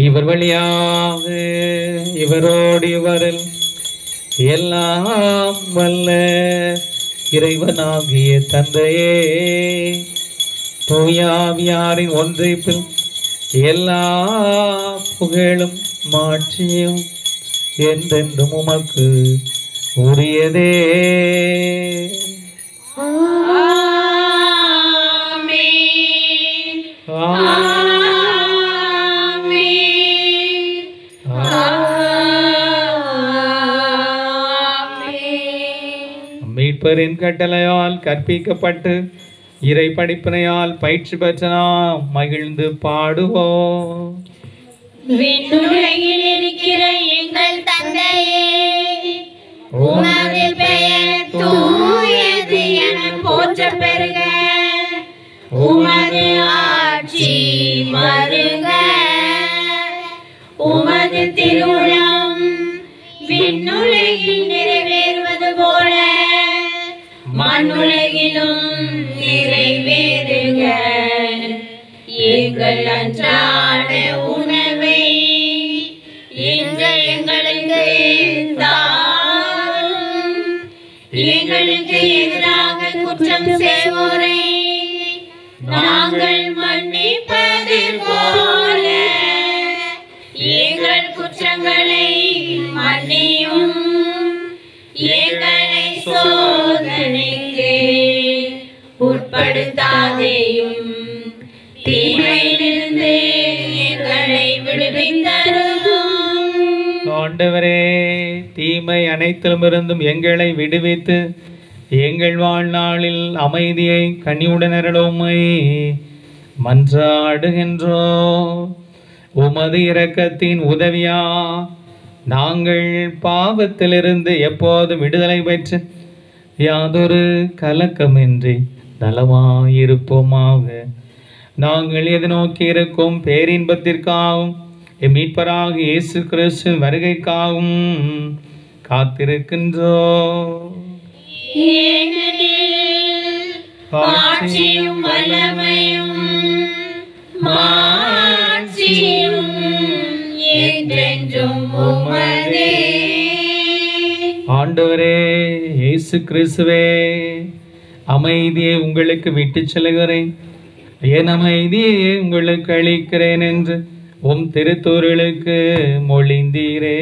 இவர் வழியாக இவரோடு இவரில் எல்லாம் வல்ல இறைவனாகிய தந்தையே, தூய ஆவியாரின் ஒன்றைப்பில் எல்லா புகழும் மாட்சியும் என்றென்றும் உமக்கு உரியதே. ஆமென். ஆமென். ஆமென். மீட்பரின் கட்டளையால் கற்பிக்கப்பட்டு இறை படிப்பினையால் பயிற்சி பெற்ற நாம் மகிழ்ந்து பாடுவோம். விண்ணுலகில் இருக்கிற எங்கள் தந்தையே, உமது பெயர் தூயது என போற்றப் பெறுக. உமது ஆட்சி வருக. உமது திருவுளம் விண்ணுலகில் நிறைவேறுவது போல மண்ணுலகிலும் நிறைவேறுக. எங்கள் அன்றாட உணவை இன்று எங்களுக்கு தாரும். எங்களுக்கு எதிராக குற்றம் செய்வோரை நாங்கள் மன்னிப்பது போல எங்கள் குற்றங்களை மன்னியும். எங்களை சோதனைக்கு உட்படுத்தாதேயும், தீமையிலிருந்து எங்களை விடுவித்தருளும். ஆண்டவரே, தீமை அனைத்திலுமிருந்தும் எங்களை விடுவித்து எங்கள் வாழ்நாளில் அமைதியை கனிவுடன் அருளுமை மன்றாடுகின்றோம். உமது இரக்கத்தின் உதவியா நாங்கள் பாவத்திலிருந்து எப்போதும் விடுதலை பெற்று யாதொரு கலக்கமின்றி நலமாயிருப்போமாக. நாங்கள் எதிர்நோக்கி இருக்கும் பேரின்பத்திற்காகவும் மீட்பராக இயேசு கிறிஸ்து வருகைக்காகவும் காத்திருக்கின்றோம். ஏனெனில் ஆட்சியும் வல்லமையும் மாட்சியும் என்றென்றும் உமதே. ஆண்டவரே இயேசு கிறிஸ்துவே, அமைதியை உங்களுக்கு விட்டுச் செல்கிறேன், என் அமைதியை உங்களுக்கு அளிக்கிறேன் என்று உம் திருத்தூர்களுக்கு மொழிந்தீரே.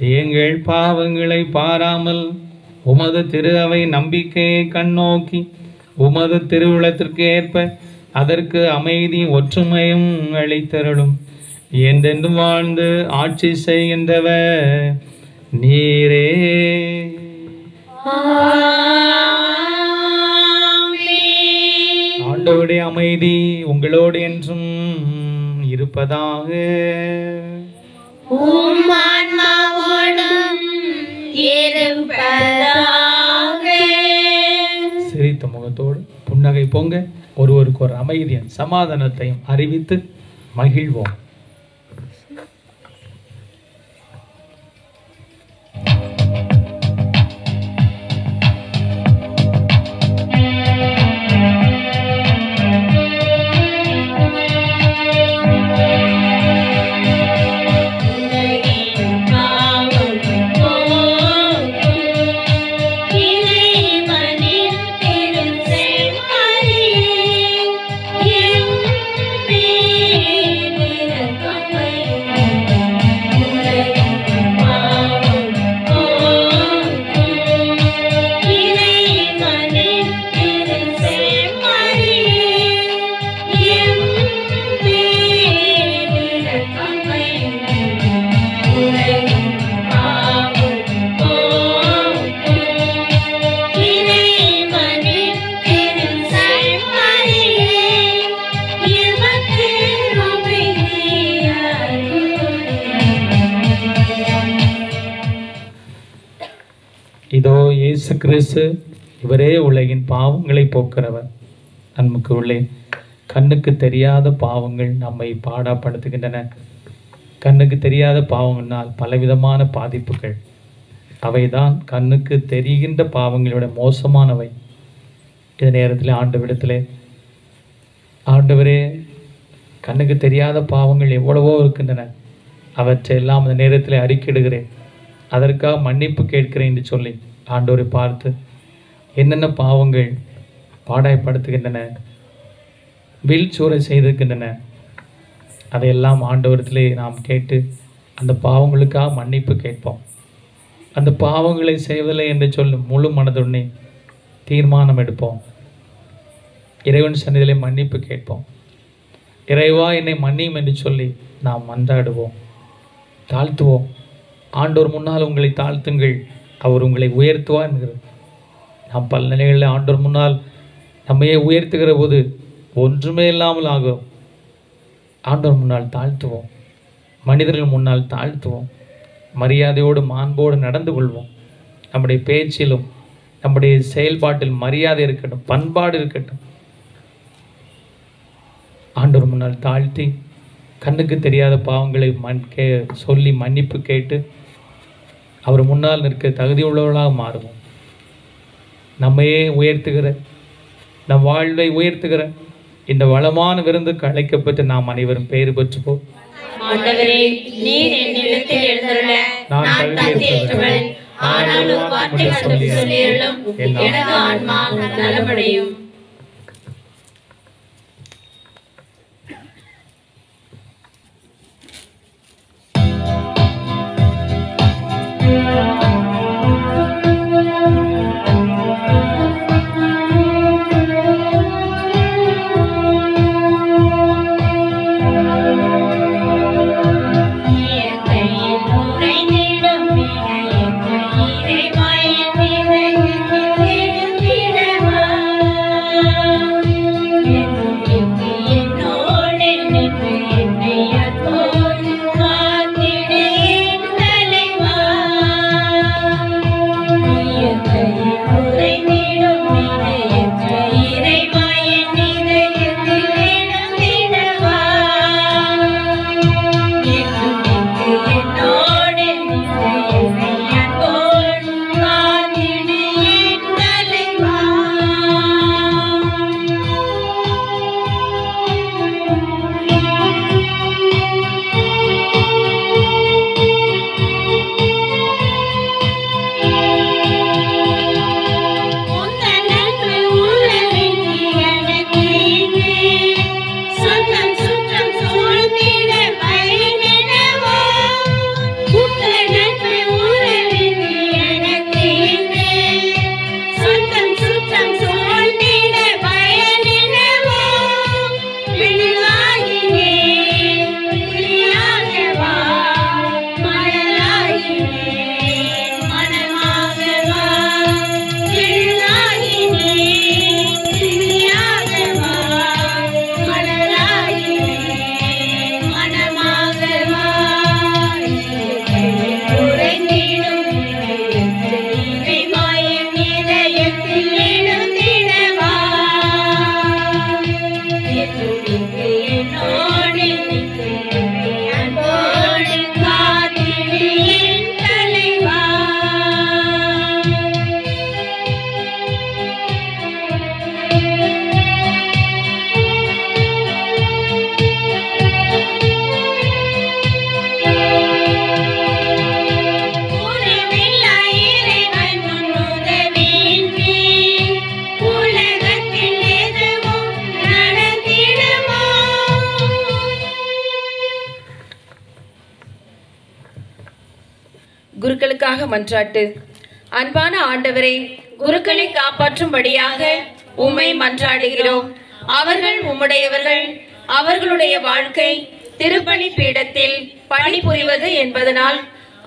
எங்கள் பாவங்களை பாராமல் உமது திரு அவை நம்பிக்கையை கண்ணோக்கி உமது திருவுளத்திற்கு ஏற்ப அதற்கு அமைதி ஒற்றுமையும் அளித்தருளும். என்றென்றும் வாழ்ந்து ஆட்சி செய்கின்றவர் நீரே. ஆண்டவருடைய அமைதி உங்களோடு என்றும் இருப்பதாக. உம் ஆன்மாவோடும் இருப்பதாக. சிரித்த முகத்தோடு புன்னகை பொங்க ஒருவருக்கு ஒரு அமைதியின் சமாதானத்தையும் அறிவித்து மகிழ்வோம். இதோ இயேசு கிறிஸ்து, இவரே உலகின் பாவங்களை போக்குறவர். நமக்கு உள்ளே கண்ணுக்கு தெரியாத பாவங்கள் நம்மை பாடாப்படுத்துகின்றன. கண்ணுக்கு தெரியாத பாவங்களால் பலவிதமான பாதிப்புகள். அவைதான் கண்ணுக்கு தெரிகின்ற பாவங்களோட மோசமானவை. இந்த நேரத்தில் ஆண்டவரிடத்திலே, ஆண்டவரே, கண்ணுக்கு தெரியாத பாவங்கள் எவ்வளவோ இருக்கின்றன, அவற்றையெல்லாம் இந்த நேரத்தில் அறிக்கையிடுகிறேன், அதற்காக மன்னிப்பு கேட்கிறேன் என்று சொல்லி ஆண்டவரை பார்த்து என்னென்ன பாவங்கள் பாடாய்ப்படுத்துகின்றன, வீழ்ச்சூரை செய்திருக்கின்றன, அதையெல்லாம் ஆண்டவரத்திலே நாம் கேட்டு அந்த பாவங்களுக்காக மன்னிப்பு கேட்போம். அந்த பாவங்களை செய்வதில்லை என்று சொல்லும் முழு மனதுடனே தீர்மானம் எடுப்போம். இறைவன் சந்நிதியிலே மன்னிப்பு கேட்போம். இறைவா என்னை மன்னியும் என்று சொல்லி நாம் மன்றாடுவோம், தாழ்த்துவோம். ஆண்டவர் முன்னால் உங்களை தாழ்த்துங்கள், அவர் உங்களை உயர்த்துவார் என்கிறது. நாம் பல நிலைகளில் ஆண்டவர் முன்னால் நம்மையே உயர்த்துகிற போது ஒன்றுமே இல்லாமல் ஆகும். ஆண்டவர் முன்னால் தாழ்த்துவோம், மனிதர்கள் முன்னால் தாழ்த்துவோம், மரியாதையோடு மாண்போடு நடந்து கொள்வோம். நம்முடைய பேச்சிலும் நம்முடைய செயல்பாட்டில் மரியாதை இருக்கட்டும், பண்பாடு இருக்கட்டும். ஆண்டவர் முன்னால் தாழ்த்தி கண்ணுக்கு தெரியாத பாவங்களை சொல்லி மன்னிப்பு கேட்டு அவர் முன்னால் நிற்க தகுதியுள்ளவர்களாக மாறுவோம். நம்மையே உயர்த்துகிற, நம் வாழ்வை உயர்த்துகிற இந்த வளமான விருந்துக்கு அழைக்கப்பட்டு நாம் அனைவரும் பெயர் பெற்றுப்போம். ஆண்டவரே, நீர் என்னிடத்தில் எழுந்துள்ள நான் தகுதியற்றவன், ஆனாலும் வார்த்தைகள் சொல்லியருளும், எனது ஆன்மா நலமடையும். இறைவாயின் என்றும் இங்கு என்னோடு அன்போடு காத்திடு என் தலைவா. உறவில்லா இறைவன் உன்னுதவியின்றி உலகத்தில் எதுவும் நடந்திடுமோ? குருக்களுக்காக மன்றாட்டு. அன்பான ஆண்டவரை, குருக்களை காப்பாற்றும்படியாக உம்மை மன்றாடுகிறோம். அவர்கள் உம்முடையவர்கள். அவர்களுடைய வாழ்க்கை திருப்பலி பீடத்தில் பணிபுரிவது என்பதனால்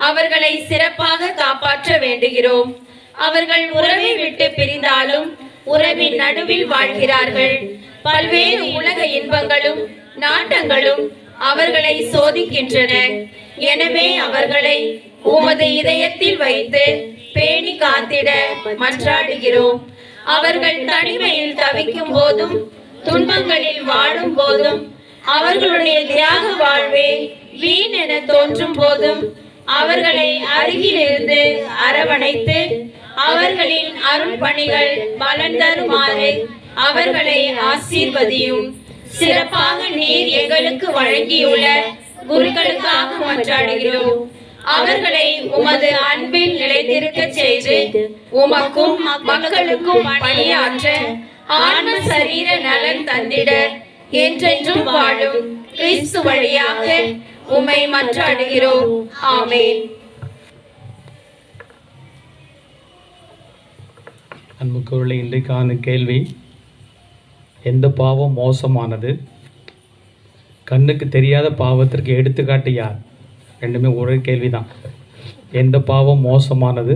அவர்களை சிறப்பாக காப்பாற்ற வேண்டுகிறோம். அவர்கள் உறவை விட்டு பிரிந்தாலும் உறவின் நடுவில் வாழ்கிறார்கள். பல்வேறு உலக இன்பங்களும் நாட்டங்களும் அவர்களை சோதிக்கின்றன. எனவே அவர்களை உமது இதயத்தில் வைத்து பேணி காத்திட மன்றாடுகிறோம். அவர்கள் தனிமையில் தவிக்கும் போதும் துன்பங்களில் வாடும் போதும் அவர்களுடைய தியாக வாழ்வே வீண் என தோன்றும் போதும் அவர்களை அருகிலிருந்து அரவணைத்து அவர்களின் அருள் பணிகள் பலன் தருமாறு அவர்களை ஆசீர்வதியும். சிறப்பாக நீர் எங்களுக்கு வழங்கியுள்ள குருக்களுக்காக மன்றாடுகிறோம். அவர்களை உமது அன்பில் நிலைத்திருக்க செய்து உமக்கும் மக்களுக்கும் பணியாற்ற ஆன்ம சரீர நலன் தந்திட என்றென்றும் வாழும் கிறிஸ்து வழியாக உம்மை மன்றாடுகிறோம். ஆமென். அன்புக்குள்ளே இன்றைக்கான கேள்வி, எந்த பாவம் மோசமானது? கண்ணுக்கு தெரியாத பாவத்திற்கு எடுத்துக்காட்டு யார்? ரெண்டுமே ஒரே கேள்விதான். எந்த பாவம் மோசமானது?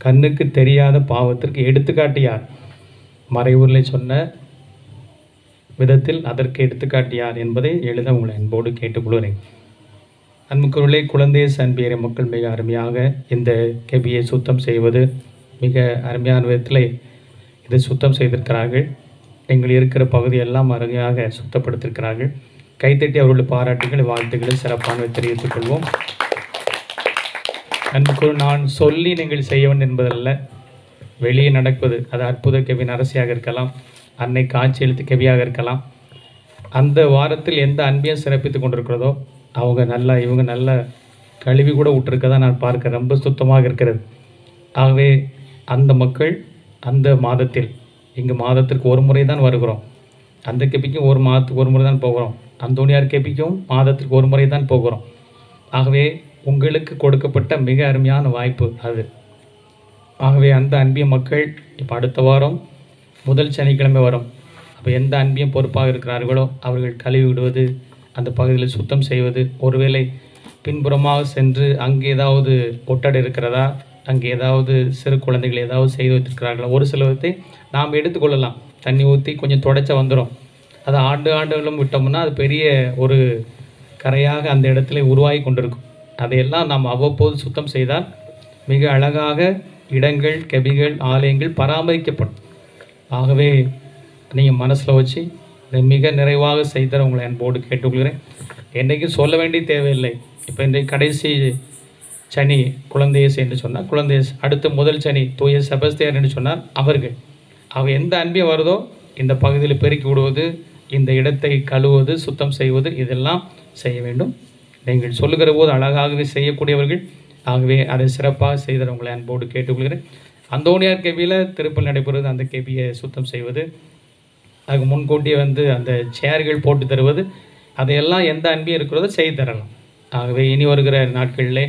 கண்ணுக்கு தெரியாத பாவத்திற்கு எடுத்துக்காட்டு யார்? மறைவுரை சொன்ன விதத்தில் அதற்கு எடுத்துக்காட்டு யார் என்பதை எழுத உங்களை அன்போடு கேட்டுக்கொள்கிறேன். அன்புக்குள்ளே குழந்தை அன்பியரை மக்கள் மிக அருமையாக இந்த கெபியை சுத்தம் செய்வது மிக அருமையான விதத்தில் இதை சுத்தம் செய்திருக்கிறார்கள். எங்கள் இருக்கிற பகுதியெல்லாம் அருமையாக சுத்தப்படுத்தியிருக்கிறார்கள். கைத்தட்டி அவர்களுடைய பாராட்டுகளை வாழ்த்துக்களை சிறப்பான தெரிவித்துக் கொள்வோம். அன்புக்குள் நான் சொல்லி நீங்கள் செய்ய வேண்டும் என்பதல்ல, வெளியே நடப்பது. அது அற்புத கெபின் அரசியாக இருக்கலாம், அன்னை காட்சி எழுத்து கெபியாக இருக்கலாம். அந்த வாரத்தில் எந்த அன்பையும் சிறப்பித்து கொண்டிருக்கிறதோ அவங்க நல்லா, இவங்க நல்ல கழுவி கூட விட்டுருக்கதா நான் பார்க்க ரொம்ப சுத்தமாக இருக்கிறது. ஆகவே அந்த மக்கள் அந்த மாதத்தில், இங்கு மாதத்திற்கு ஒரு முறை தான் வருகிறோம். அந்த கெபிக்கும் ஒரு மாதத்துக்கு ஒரு முறை தான் போகிறோம். அந்தோனியார் கெபிக்கும் மாதத்திற்கு ஒரு முறை தான் போகிறோம். ஆகவே உங்களுக்கு கொடுக்கப்பட்ட மிக அருமையான வாய்ப்பு அது. ஆகவே அந்த அன்பிய மக்கள் இப்போ அடுத்த வாரம் முதல் சனிக்கிழமை வரும். அப்போ எந்த அன்பியம் பொறுப்பாக இருக்கிறார்களோ அவர்கள் கழுவி விடுவது, அந்த பகுதியில் சுத்தம் செய்வது, ஒருவேளை பின்புறமாக சென்று அங்கே ஏதாவது ஒட்டடை இருக்கிறதா, அங்கே ஏதாவது சிறு குழந்தைகள் ஏதாவது செய்து வைத்திருக்கிறார்களா, ஒரு சிலவற்றை நாம் எடுத்துக்கொள்ளலாம். தண்ணி ஊற்றி கொஞ்சம் தொடச்ச வந்துடும். அது ஆண்டுகளும் விட்டோம்னா அது பெரிய ஒரு கரையாக அந்த இடத்துல உருவாகி கொண்டிருக்கும். அதையெல்லாம் நாம் அவ்வப்போது சுத்தம் செய்தால் மிக அழகாக இடங்கள், கெபிகள், ஆலயங்கள் பராமரிக்கப்படும். ஆகவே நீங்கள் மனசில் வச்சு இதை மிக நிறைவாக செய்தர உங்களை அன்போடு கேட்டுக்கொள்கிறேன். என்றைக்கும் சொல்ல வேண்டிய தேவையில்லை. இப்போ இன்றைக்கு கடைசி சனி குழந்தையேசு என்று சொன்னால் குழந்தையேசு, அடுத்து முதல் சனி தூய செபஸ்தியார் என்று சொன்னால் அவர்கள். எந்த அன்பியம் வருதோ இந்த பகுதியில் பெருக்கி விடுவது, இந்த இடத்தை கழுவுவது, சுத்தம் செய்வது, இதெல்லாம் செய்ய வேண்டும். நீங்கள் சொல்லுகிற போது அழகாகவே செய்யக்கூடியவர்கள். ஆகவே அதை சிறப்பாக செய்தர உங்களை அன்போடு கேட்டுக்கொள்கிறேன். அந்தோனியார் கேபியில் திருப்பல் நடைபெறுவது, அந்த கேபியை சுத்தம் செய்வது, அதுக்கு முன்கூட்டியே அந்த சேர்கள் போட்டு தருவது, அதையெல்லாம் எந்த அன்பியம் இருக்கிறதோ செய்து தரலாம். ஆகவே இனி வருகிற நாட்களில்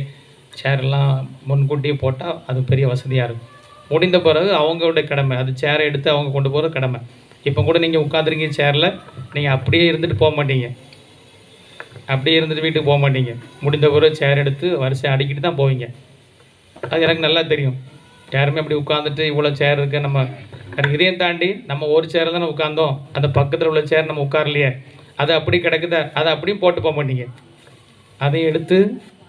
சேரெல்லாம் முன்கூட்டியே போட்டால் அது பெரிய வசதியாக இருக்கும். முடிந்த பிறகு அவங்களுடைய கடமை, அது சேரை எடுத்து அவங்க கொண்டு போகிற கடமை. இப்போ கூட நீங்கள் உட்காந்துருக்கீங்க சேரில், நீங்கள் அப்படியே இருந்துட்டு போக மாட்டீங்க, அப்படியே இருந்துட்டு வீட்டுக்கு போக மாட்டீங்க. முடிந்த பிறகு சேர் எடுத்து வரிசை அடிக்கிட்டு தான் போவீங்க. அது எனக்கு நல்லா தெரியும். யாருமே அப்படி உட்காந்துட்டு இவ்வளோ சேர் இருக்க, நம்ம இதையும் தாண்டி நம்ம ஒரு சேரில் தானே உட்காந்தோம், அந்த பக்கத்தில் உள்ள சேர் நம்ம உட்காரலையே, அது அப்படி கிடக்குதா, அதை அப்படியும் போட்டு போக மாட்டீங்க. அதை எடுத்து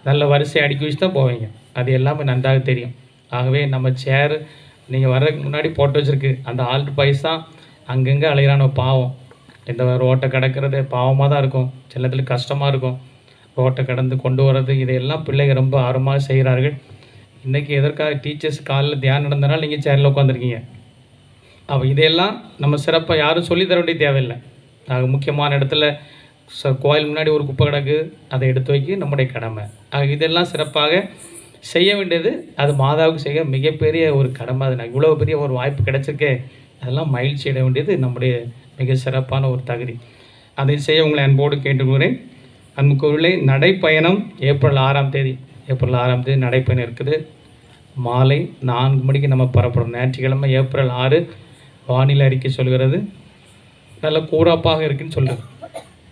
நல்ல வரிசை அடுக்கி வச்சு தான் போவீங்க. அது எல்லாமே நன்றாக தெரியும். ஆகவே நம்ம சேர் நீங்கள் வர்றதுக்கு முன்னாடி போட்டு வச்சுருக்கு, அந்த ஆல்ட் பாய்ஸ் தான் அங்கங்கே அலையிறான பாவம். இந்த ரோட்டை கடக்கிறது பாவமாக தான் இருக்கும், சில நேரத்தில் கஷ்டமாக இருக்கும். ரோட்டை கடந்து கொண்டு வர்றது இதையெல்லாம் பிள்ளைங்க ரொம்ப ஆர்வமாக செய்கிறார்கள். இன்றைக்கி எதற்காக டீச்சர்ஸ் காலையில் தியானம் நடந்தனால நீங்கள் சேரில் உட்காந்துருக்கீங்க. அப்போ இதையெல்லாம் நம்ம சிறப்பாக யாரும் சொல்லித்தர வேண்டிய தேவையில்லை. முக்கியமான இடத்துல கோயில் முன்னாடி ஒரு குப்பை கிடக்கு, அதை எடுத்து வைக்க நம்முடைய கடமை. இதெல்லாம் சிறப்பாக செய்ய வேண்டியது அது மாதாவுக்கு செய்ய மிகப்பெரிய ஒரு கடமை. அது நான் இவ்வளோ பெரிய ஒரு வாய்ப்பு கிடைச்சிருக்கே, அதெல்லாம் மகிழ்ச்சி அடைய வேண்டியது நம்முடைய மிக சிறப்பான ஒரு தகுதி. அதை செய்ய உங்களை அன்போடு கேட்டுக்கொள்கிறேன். அன்புக்குள்ளே நடைப்பயணம் ஏப்ரல் 6ஆம் தேதி நடைப்பயணம் இருக்குது. மாலை 4 மணிக்கு நம்ம புறப்படும். ஞாயிற்றுக்கிழமை ஏப்ரல் 6 வானிலை அறிக்கை சொல்கிறது நல்ல கூறாப்பாக இருக்குன்னு சொல்லுது.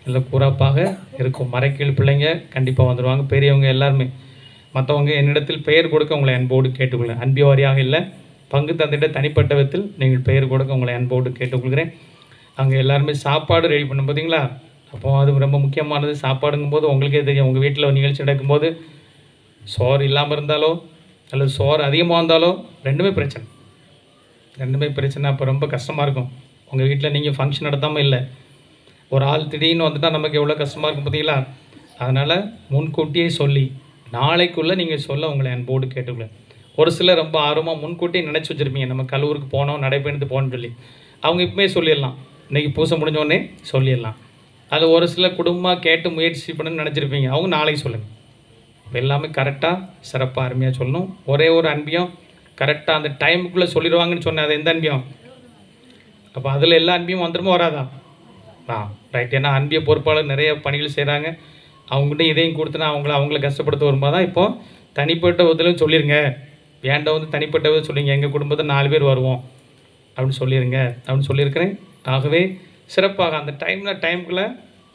நல்ல கூறாப்பாக இருக்கும். மறைக்கீழ் பிள்ளைங்க கண்டிப்பாக வந்துடுவாங்க. பெரியவங்க எல்லாருமே. மற்றவங்க என்னிடத்தில் பெயர் கொடுக்க உங்களை அன்போடு கேட்டுக்கொள்கிறேன். அன்பிய வாரியாக இல்லை, பங்கு தந்திட்ட தனிப்பட்ட விதத்தில் நீங்கள் பெயர் கொடுக்க உங்களை அன்போடு கேட்டுக்கொள்கிறேன். அங்கே எல்லாருமே சாப்பாடு ரெடி பண்ணும் பார்த்தீங்களா? அப்போது அது ரொம்ப முக்கியமானது. சாப்பாடுங்கும்போது உங்களுக்கே தெரியும், உங்கள் வீட்டில் ஒரு நிகழ்ச்சி நடக்கும்போது சோறு இல்லாமல் இருந்தாலோ அல்லது சோறு அதிகமாக இருந்தாலோ ரெண்டுமே பிரச்சனை. அப்போ ரொம்ப கஷ்டமாக இருக்கும். உங்கள் வீட்டில் நீங்கள் ஃபங்க்ஷன் நடத்தாமல் இல்லை, ஒரு ஆள் திடீர்னு வந்துட்டால் நமக்கு எவ்வளோ கஷ்டமாக இருக்கும் பார்த்தீங்களா? அதனால் முன்கூட்டியே சொல்லி நாளைக்குள்ளே நீங்கள் சொல்ல உங்களை அன்போடு கேட்டுக்கொள்ளுங்க. ஒரு சிலர் ரொம்ப ஆர்வமாக முன்கூட்டியே நினச்சி வச்சுருப்பீங்க, நம்ம கல்லூருக்கு போனோம், நடைபயணத்துக்கு போகணும்னு சொல்லி. அவங்க இப்போமே சொல்லிடலாம், இன்றைக்கி பூசை முடிஞ்சோடனே சொல்லிடலாம். அது ஒரு சில குடும்பமாக கேட்டு முயற்சி பண்ணணும்னு நினச்சிருப்பீங்க, அவங்க நாளைக்கு சொல்லுங்கள். எல்லாமே கரெக்டாக சிறப்பாக அருமையாக சொல்லணும். ஒரே ஒரு அன்பியம் கரெக்டாக அந்த டைமுக்குள்ளே சொல்லிடுவாங்கன்னு சொன்னேன். அது எந்த அன்பியம்? அப்போ அதில் எல்லா அன்பியும் வந்துடுமோ வராதா? ரைட். ஏன்னா அன்பிய பொறுப்பாளர் நிறைய பணிகள் செய்கிறாங்க. அவங்ககிட்ட இதையும் கொடுத்துனா அவங்கள கஷ்டப்படுத்த வரும்போது தான் இப்போது தனிப்பட்ட விதத்திலும் சொல்லிடுங்க. ஏன்டா தனிப்பட்ட விதம் சொல்லிங்க, எங்கள் குடும்பத்தை 4 பேர் வருவோம் அப்படின்னு சொல்லிடுங்க அப்படின்னு சொல்லியிருக்கிறேன். ஆகவே சிறப்பாக அந்த டைமுக்குள்ளே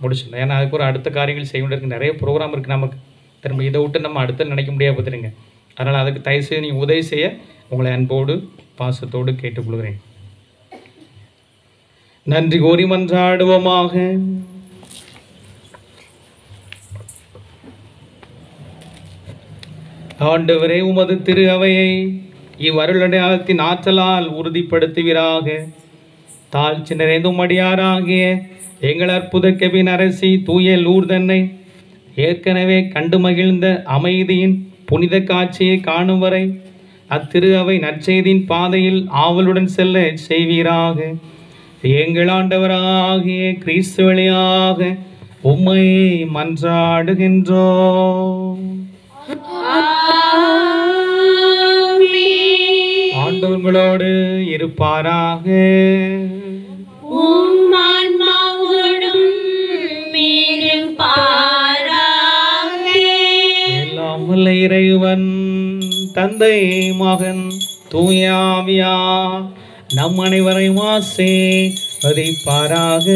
முடிச்சிடணும். ஏன்னா அதுக்கு ஒரு அடுத்த காரியங்கள் செய்ய வேண்டியிருக்கு. நிறைய ப்ரோக்ராம் இருக்குது நமக்கு. திரும்ப இதை விட்டு நம்ம அடுத்து நினைக்க முடியாது பார்த்துருங்க. அதனால் அதுக்கு தயவுசெய்து நீங்கள் உதவி செய்ய உங்களை அன்போடு பாசத்தோடு கேட்டுக்கொள்கிறேன். நன்றி கோரி மன்றாடுவோமாக. ஆண்டவரே, உமது திரு அவையை இவ்வருளடையாளத்தின் ஆற்றலால் உறுதிப்படுத்துவீராக. தாழ்ச்சி நிறைந்த உமடியாராகிய எங்கள் அற்புத கெவின் அரசி தூய லூர்தன்னை ஏற்கனவே கண்டு மகிழ்ந்த அமைதியின் புனித காட்சியை காணும் வரை அத்திரு அவை நற்செய்தியின் பாதையில் ஆவலுடன் செல்ல செய்வீராக. எங்கள் ஆண்டவராகிய கிறிஸ்து வழியாக உம்மை மன்றாடுகின்றோம். ஆண்டவர்களோடு இருப்பாராக. எல்லாம் வல்ல இறைவன் தந்தை மகன் தூய ஆவியார் நம் அனைவரையும் ஆசீர்வதிப்பாராக.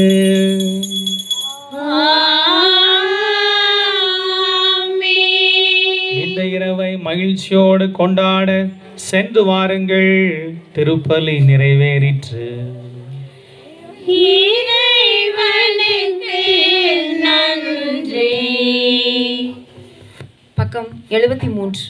இந்த இரவை மகிழ்ச்சியோடு கொண்டாட சென்று வாருங்கள். திருப்பலி நிறைவேறிற்று. பக்கம் 73.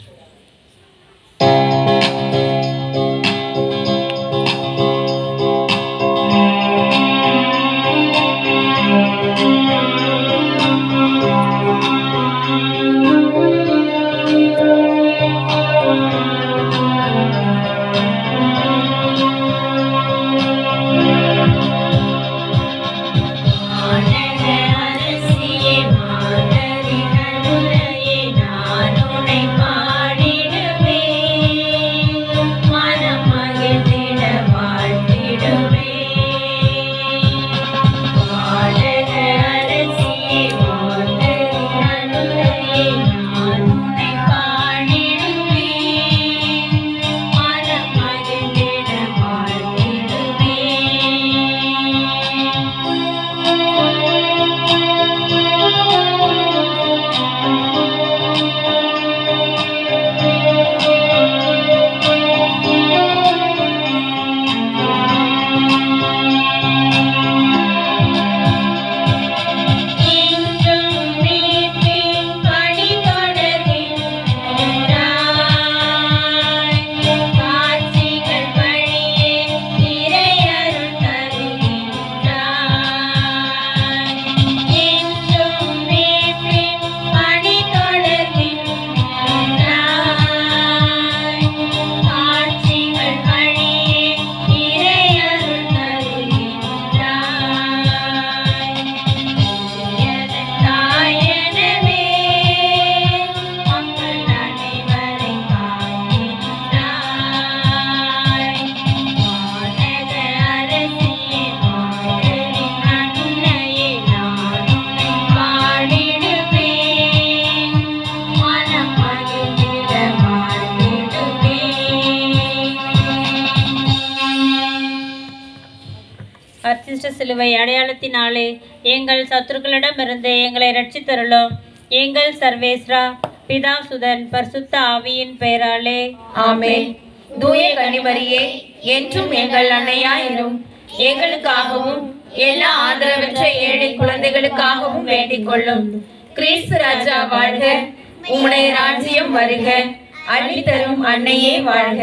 அர்ச்சிஷ்ட சிலுவை அடையாளத்தினாலே எங்கள் சத்துருக்களிடமிருந்து எங்களை ரட்சித்தருளும். எங்கள் சர்வேஸ்ரா, பிதா, சுதன், பரிசுத்த ஆவியின் பெயராலே ஆமென். தூய கன்னிமரியே, என்றும் எங்கள் அன்னையாயிரும். எங்களுக்காகவும் எல்லா ஆதரவற்ற ஏழை குழந்தைகளுக்காகவும் வேண்டிக் கொள்ளும். கிறிஸ்து ராஜா வாழ்க. உம்முடைய ராஜ்யம் வருக. அள்ளித்தரும் அன்னையே வாழ்க.